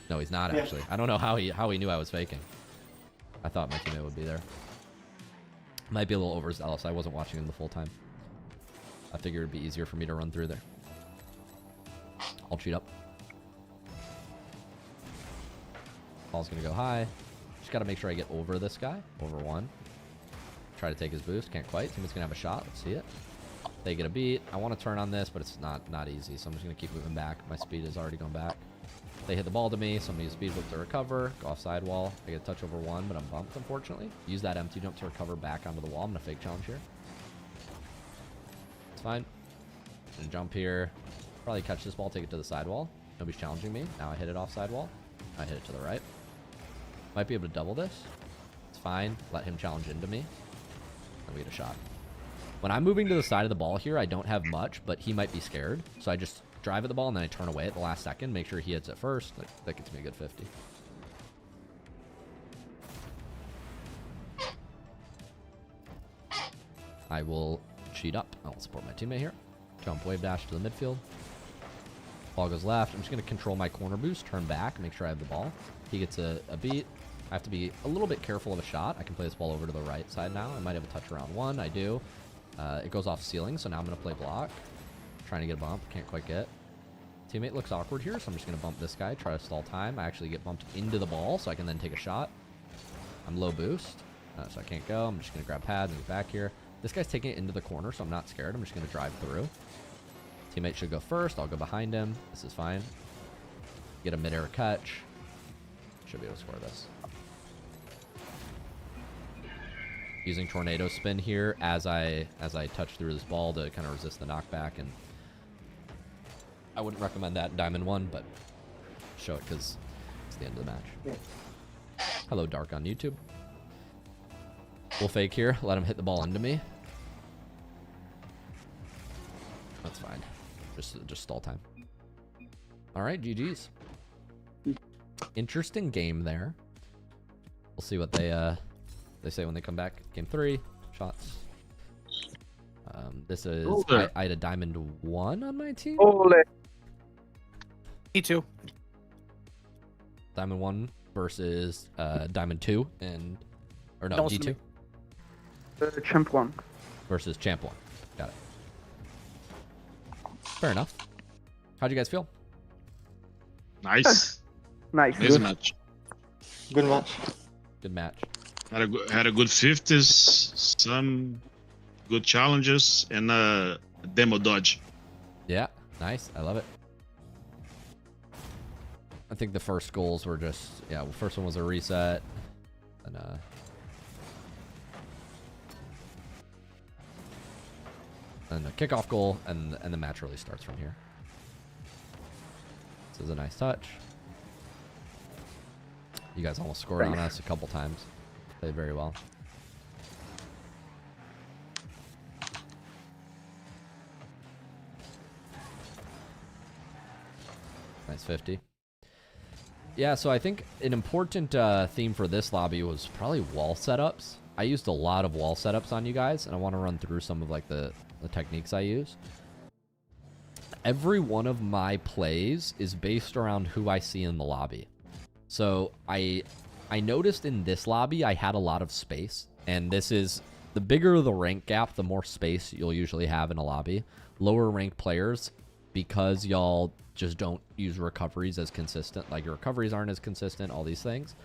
Speaker 1: No, he's not actually. I don't know how he knew I was faking. I thought my teammate would be there. Might be a little overzealous. I wasn't watching him the full time. I figured it'd be easier for me to run through there. I'll cheat up. Ball's gonna go high. Just gotta make sure I get over this guy. Over one. Try to take his boost. Can't quite. Teammate's gonna have a shot. Let's see it. They get a beat. I want to turn on this, but it's not easy. So I'm just gonna keep moving back. My speed has already gone back. They hit the ball to me, so I'm gonna use speed whip to recover. Go off sidewall. I get a touch over one, but I'm bumped, unfortunately. Use that empty jump to recover back onto the wall. I'm gonna fake challenge here. It's fine. And jump here. Probably catch this ball, take it to the sidewall. Nobody's challenging me. Now I hit it off sidewall. I hit it to the right. Might be able to double this. It's fine. Let him challenge into me. And we get a shot. When I'm moving to the side of the ball here, I don't have much, but he might be scared. So I just drive at the ball and then I turn away at the last second. Make sure he hits it first. That gets me a good 50. I will cheat up. I'll support my teammate here. Jump wave dash to the midfield. Ball goes left. I'm just going to control my corner boost, turn back, make sure I have the ball. He gets a beat. I have to be a little bit careful of a shot. I can play this ball over to the right side now. I might have a touch around one. I do. It goes off ceiling, so now I'm going to play block. Trying to get a bump. Can't quite get. Teammate looks awkward here, so I'm just going to bump this guy. Try to stall time. I actually get bumped into the ball, so I can then take a shot. I'm low boost, so I can't go. I'm just going to grab pads and get back here. This guy's taking it into the corner, so I'm not scared. I'm just going to drive through. Teammate should go first. I'll go behind him. This is fine. Get a mid-air catch. Should be able to score this. Using tornado spin here as I touch through this ball to kind of resist the knockback, and I wouldn't recommend that in Diamond 1, but show it because it's the end of the match. Hello, Dark on YouTube. We'll fake here. Let him hit the ball into me. That's fine. Just stall time. All right, GG's. Interesting game there. We'll see what they say when they come back. Game 3 shots. This is I had a Diamond 1 on my team.
Speaker 10: E2.
Speaker 1: Diamond 1 versus Diamond 2 and or no,
Speaker 10: Don't listen
Speaker 1: D2
Speaker 11: to Champ 1
Speaker 1: versus Champ 1. Got it. Fair enough. How'd you guys feel?
Speaker 11: Nice. Nice.
Speaker 8: Good
Speaker 11: match.
Speaker 8: Good match.
Speaker 1: Good match.
Speaker 11: Had a good 50s, some good challenges, and a demo dodge.
Speaker 1: Yeah, nice. I love it. I think the first goals were just, yeah, well, first one was a reset. And a kickoff goal, and the match really starts from here. This is a nice touch. You guys almost scored on us a couple times. Played very well. Nice 50. Yeah, so I think an important theme for this lobby was probably wall setups. I used a lot of wall setups on you guys, and I want to run through some of like the techniques I use. Every one of my plays is based around who I see in the lobby. So I noticed in this lobby I had a lot of space, and this is the bigger the rank gap, the more space you'll usually have in a lobby. Lower rank players, because y'all just don't use recoveries as consistent, like your recoveries aren't as consistent, all these things,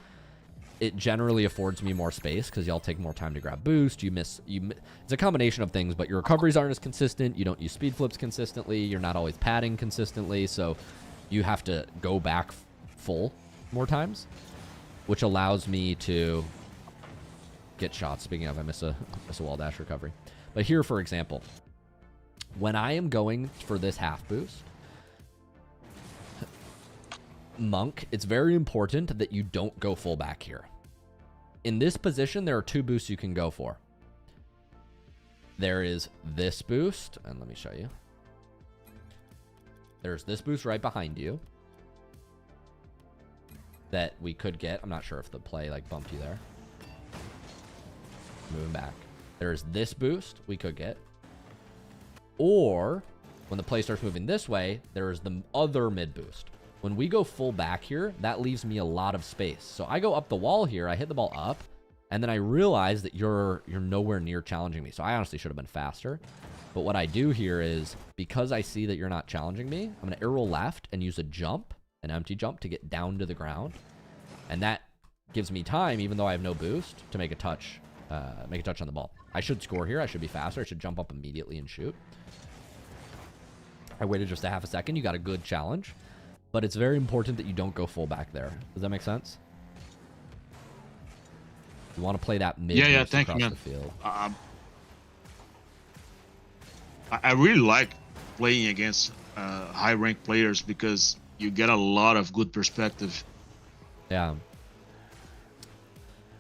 Speaker 1: it generally affords me more space because y'all take more time to grab boost. It's a combination of things, but your recoveries aren't as consistent. You don't use speed flips consistently. You're not always padding consistently, so you have to go back full more times, which allows me to get shots. Speaking of, I miss a wall dash recovery. But here, for example, when I am going for this half boost, Monk, it's very important that you don't go full back here. In this position, there are two boosts you can go for. There is this boost, and let me show you. There's this boost right behind you that we could get. I'm not sure if the play like bumped you there. Moving back. There's this boost we could get. Or when the play starts moving this way, there is the other mid boost. When we go full back here, that leaves me a lot of space. So I go up the wall here, I hit the ball up, and then I realize that you're nowhere near challenging me. So I honestly should have been faster. But what I do here is, because I see that you're not challenging me, I'm going to arrow left and use a jump, an empty jump, to get down to the ground. And that gives me time, even though I have no boost, to make a touch on the ball. I should score here. I should be faster. I should jump up immediately and shoot. I waited just a half a second. You got a good challenge. But it's very important that you don't go full back there. Does that make sense? You want to play that mid
Speaker 11: thank
Speaker 1: across
Speaker 11: you,
Speaker 1: the field.
Speaker 11: I really like playing against high-ranked players because you get a lot of good perspective.
Speaker 1: Yeah.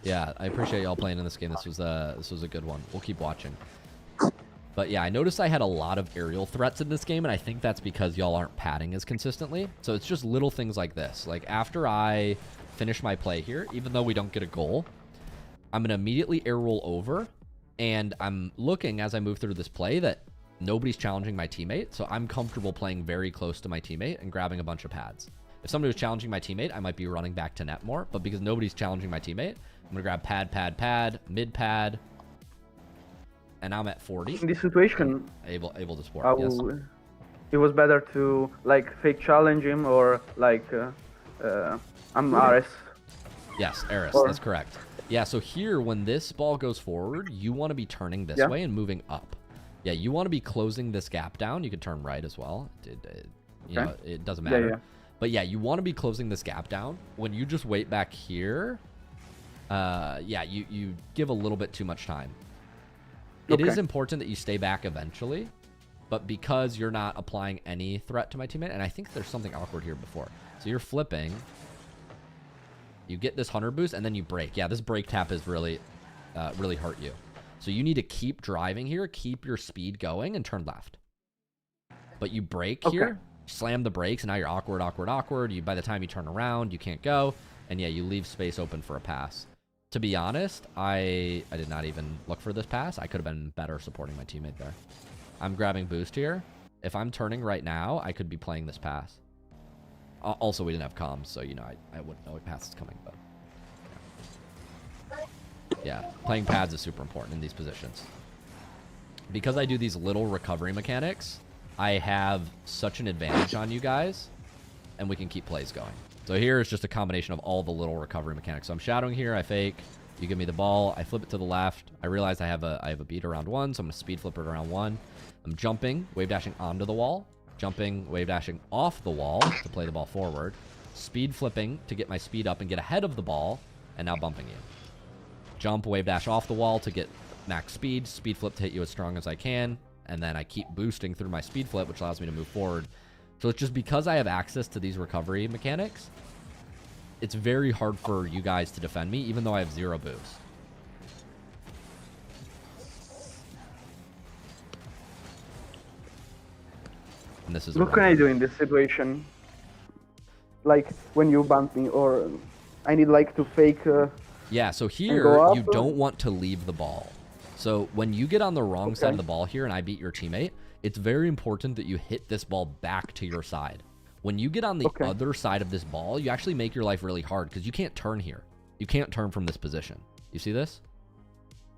Speaker 1: Yeah, I appreciate y'all playing in this game. This was a good one. We'll keep watching. But yeah, I noticed I had a lot of aerial threats in this game, and I think that's because y'all aren't padding as consistently. So it's just little things like this. Like after I finish my play here, even though we don't get a goal, I'm gonna immediately air roll over, and I'm looking as I move through this play that nobody's challenging my teammate, so I'm comfortable playing very close to my teammate and grabbing a bunch of pads. If somebody was challenging my teammate, I might be running back to net more, but because nobody's challenging my teammate, I'm gonna grab pad, mid pad, and I'm at 40.
Speaker 12: In this situation,
Speaker 1: able to support. Yes.
Speaker 12: It was better to like fake challenge him or like I'm RS.
Speaker 1: Yes, Eris, that's correct. Yeah, so here when this ball goes forward, you want to be turning this way and moving up. Yeah, you want to be closing this gap down. You could turn right as well. You know, it doesn't matter.
Speaker 12: Yeah.
Speaker 1: But yeah, you want to be closing this gap down. When you just wait back here, yeah, you give a little bit too much time. It is important that you stay back eventually, but because you're not applying any threat to my teammate, and I think there's something awkward here before. So you're flipping, you get this 100 boost, and then you break. Yeah, this break tap is really hurt you. So you need to keep driving here, keep your speed going, and turn left. But you break here, slam the brakes, and now you're awkward. By the time you turn around, you can't go, and yeah, you leave space open for a pass. To be honest, I did not even look for this pass. I could have been better supporting my teammate there. I'm grabbing boost here. If I'm turning right now, I could be playing this pass. Also, we didn't have comms, so, you know, I wouldn't know what pass is coming, but... Yeah, playing pads is super important in these positions. Because I do these little recovery mechanics, I have such an advantage on you guys, and we can keep plays going. So here is just a combination of all the little recovery mechanics. So I'm shadowing here, I fake, you give me the ball, I flip it to the left. I realize I have a beat around 1, so I'm going to speed flip it around 1. I'm jumping, wave dashing onto the wall, jumping, wave dashing off the wall to play the ball forward, speed flipping to get my speed up and get ahead of the ball, and now bumping you. Jump, wave dash off the wall to get max speed, speed flip to hit you as strong as I can, and then I keep boosting through my speed flip, which allows me to move forward. So it's just because I have access to these recovery mechanics, it's very hard for you guys to defend me, even though I have 0 boost. And this is
Speaker 12: What can I do in this situation? Like when you bump me, or I need like to fake.
Speaker 1: Yeah, so here you don't want to leave the ball. So when you get on the wrong side of the ball here and I beat your teammate, it's very important that you hit this ball back to your side. When you get on the other side of this ball, you actually make your life really hard because you can't turn here. You can't turn from this position. You see this?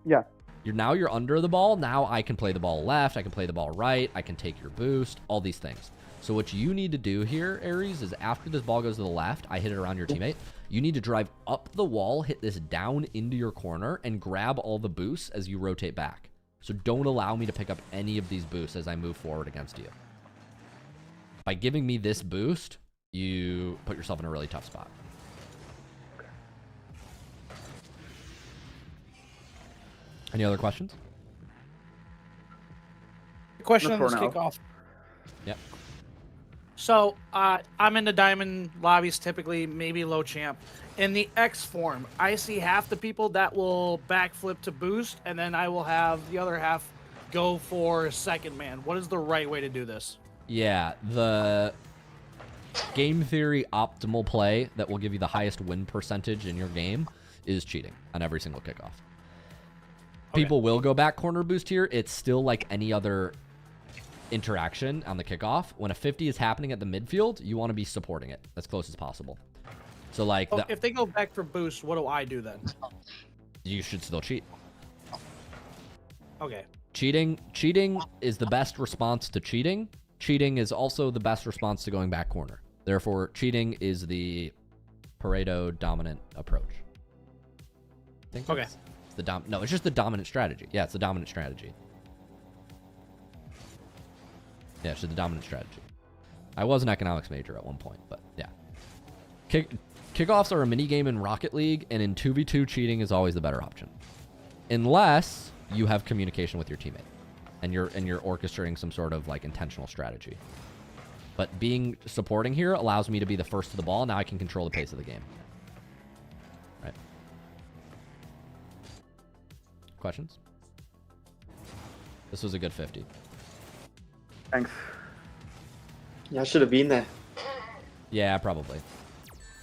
Speaker 12: Yeah.
Speaker 1: Now you're under the ball. Now I can play the ball left. I can play the ball right. I can take your boost, all these things. So what you need to do here, Aries, is after this ball goes to the left, I hit it around your teammate. You need to drive up the wall, hit this down into your corner, and grab all the boosts as you rotate back. So don't allow me to pick up any of these boosts as I move forward against you. By giving me this boost, you put yourself in a really tough spot. Any other questions?
Speaker 10: Question on this kickoff.
Speaker 1: Yep.
Speaker 10: So, I'm in the diamond lobbies typically, maybe low champ. In the X form, I see half the people that will backflip to boost, and then I will have the other half go for second man. What is the right way to do this?
Speaker 1: Yeah, the game theory optimal play that will give you the highest win percentage in your game is cheating on every single kickoff. People will go back corner boost here. It's still like any other interaction on the kickoff. When a 50 is happening at the midfield, you want to be supporting it as close as possible. So like
Speaker 10: if they go back for boost, what do I do then?
Speaker 1: You should still cheat.
Speaker 10: Okay.
Speaker 1: Cheating is the best response to cheating. Cheating is also the best response to going back corner. Therefore, cheating is the Pareto dominant approach.
Speaker 10: Okay.
Speaker 1: It's no, it's just the dominant strategy. Yeah, it's the dominant strategy. Yeah, it's just the dominant strategy. I was an economics major at one point, but yeah. Kickoffs are a mini game in Rocket League, and in 2v2, cheating is always the better option, unless you have communication with your teammate, and you're orchestrating some sort of like intentional strategy. But supporting here allows me to be the first to the ball. Now I can control the pace of the game. Right. questions? This was a good 50.
Speaker 12: Thanks.
Speaker 8: Yeah, I should have been there.
Speaker 1: Yeah, probably.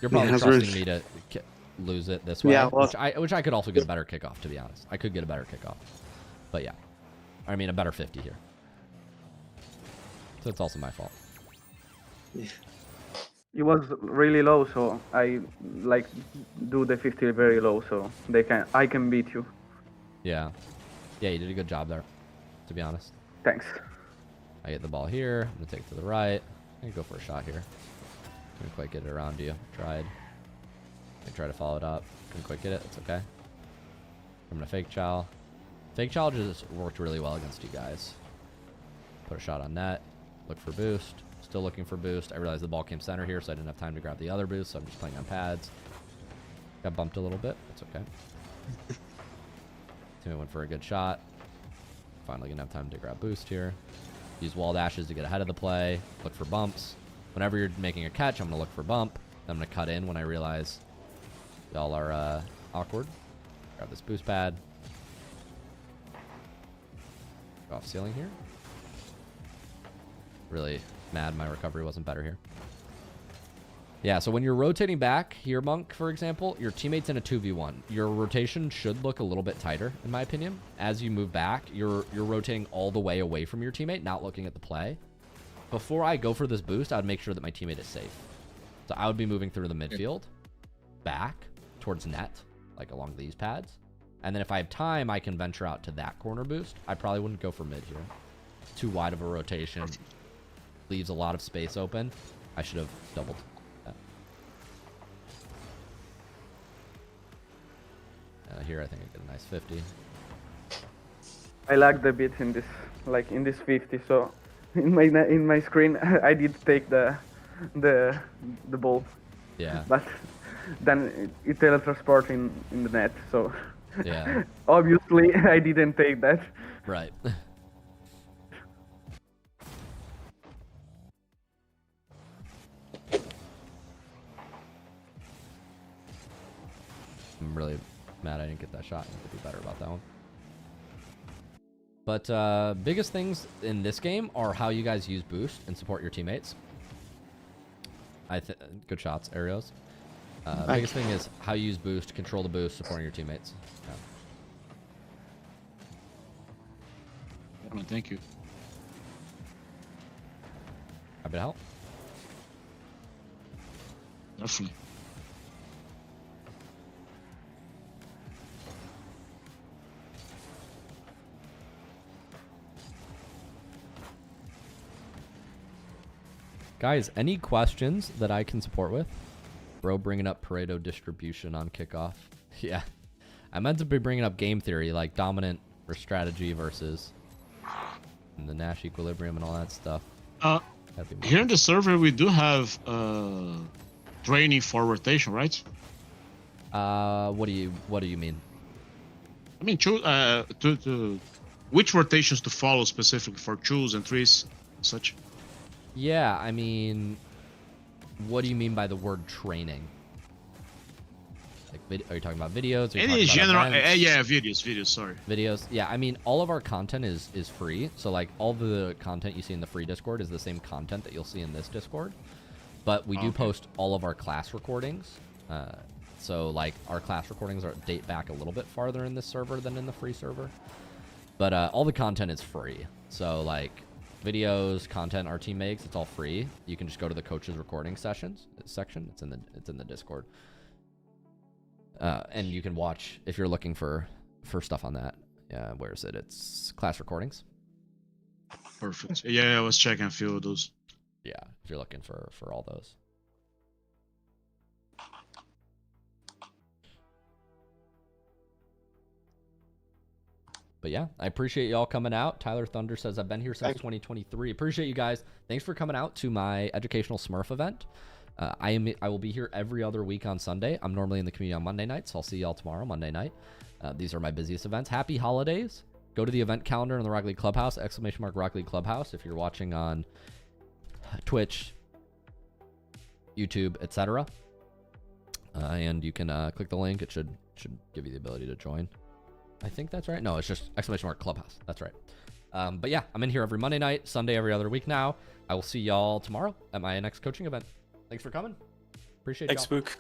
Speaker 1: You're probably
Speaker 8: that's
Speaker 1: trusting
Speaker 8: rude.
Speaker 1: me to lose it this way,
Speaker 8: Yeah, well,
Speaker 1: which I could also get a better kickoff, to be honest. I could get a better kickoff. But yeah. I mean, a better 50 here. So it's also my fault.
Speaker 12: It was really low, so I like do the 50 very low, so I can beat you.
Speaker 1: Yeah. Yeah, you did a good job there, to be honest.
Speaker 12: Thanks.
Speaker 1: I get the ball here. I'm going to take it to the right. I'm going to go for a shot here. Couldn't quite get it around you. Tried. I try to follow it up. Couldn't quite get it. It's okay. I'm going to fake chow. Fake chow just worked really well against you guys. Put a shot on net. Look for boost. Still looking for boost. I realized the ball came center here, so I didn't have time to grab the other boost, so I'm just playing on pads. Got bumped a little bit. That's okay. Teammate went for a good shot. Finally gonna have time to grab boost here. Use wall dashes to get ahead of the play. Look for bumps. Whenever you're making a catch, I'm gonna look for bump. I'm gonna cut in when I realize y'all are awkward. Grab this boost pad. Go off ceiling here. Really mad my recovery wasn't better here. Yeah, so when you're rotating back here, Monk, for example, your teammate's in a 2v1. Your rotation should look a little bit tighter, in my opinion. As you move back, you're rotating all the way away from your teammate, not looking at the play. Before I go for this boost, I would make sure that my teammate is safe. So I would be moving through the midfield, back, towards net, like along these pads. And then if I have time, I can venture out to that corner boost. I probably wouldn't go for mid here. Too wide of a rotation. Leaves a lot of space open. I should have doubled that. Here I think I get a nice 50.
Speaker 12: I lagged a bit in this, like in this 50. So in my screen, I did take the ball.
Speaker 1: Yeah.
Speaker 12: But then it teletransported in the net. So
Speaker 1: yeah.
Speaker 12: Obviously I didn't take that.
Speaker 1: Right. I'm really mad I didn't get that shot. I need to be better about that one. But biggest things in this game are how you guys use boost and support your teammates. Good shots, Arios. Biggest thing is how you use boost, control the boost, supporting your teammates.
Speaker 11: Yeah. Thank you.
Speaker 1: Happy to help.
Speaker 11: Definitely.
Speaker 1: Guys, any questions that I can support with? Bro bringing up Pareto distribution on kickoff. Yeah. I meant to be bringing up game theory, like dominant or strategy versus and the Nash equilibrium and all that stuff.
Speaker 11: Here in the server, we do have training for rotation, right?
Speaker 1: What do you mean?
Speaker 11: I mean, which rotations to follow specifically for 2s and 3s and such?
Speaker 1: Yeah, I mean, what do you mean by the word training? Like, are you talking about videos?
Speaker 11: Any general, yeah, videos, sorry.
Speaker 1: Videos, yeah, I mean, all of our content is free. So, like, all the content you see in the free Discord is the same content that you'll see in this Discord. But we do post all of our class recordings. So, like, our class recordings date back a little bit farther in this server than in the free server. But all the content is free. So, like, videos, content our team makes, it's all free. You can just go to the coaches recording section. It's in the Discord. And you can watch if you're looking for stuff on that. Yeah, where is it? It's class recordings.
Speaker 11: Perfect. Yeah, I was checking a few of those.
Speaker 1: Yeah, if you're looking for all those. But yeah, I appreciate y'all coming out. Tyler Thunder says, I've been here since 2023. Appreciate you guys. Thanks for coming out to my educational Smurf event. I will be here every other week on Sunday. I'm normally in the community on Monday nights. So I'll see y'all tomorrow, Monday night. These are my busiest events. Happy holidays. Go to the event calendar in the Rock League Clubhouse, / Rock League Clubhouse. If you're watching on Twitch, YouTube, etc. And you can click the link. It should give you the ability to join. I think that's right. No, it's just exclamation mark Clubhouse. That's right. But yeah, I'm in here every Monday night, Sunday every other week now. I will see y'all tomorrow at my next coaching event. Thanks for coming. Appreciate
Speaker 7: Thanks,
Speaker 1: y'all.
Speaker 7: Spook.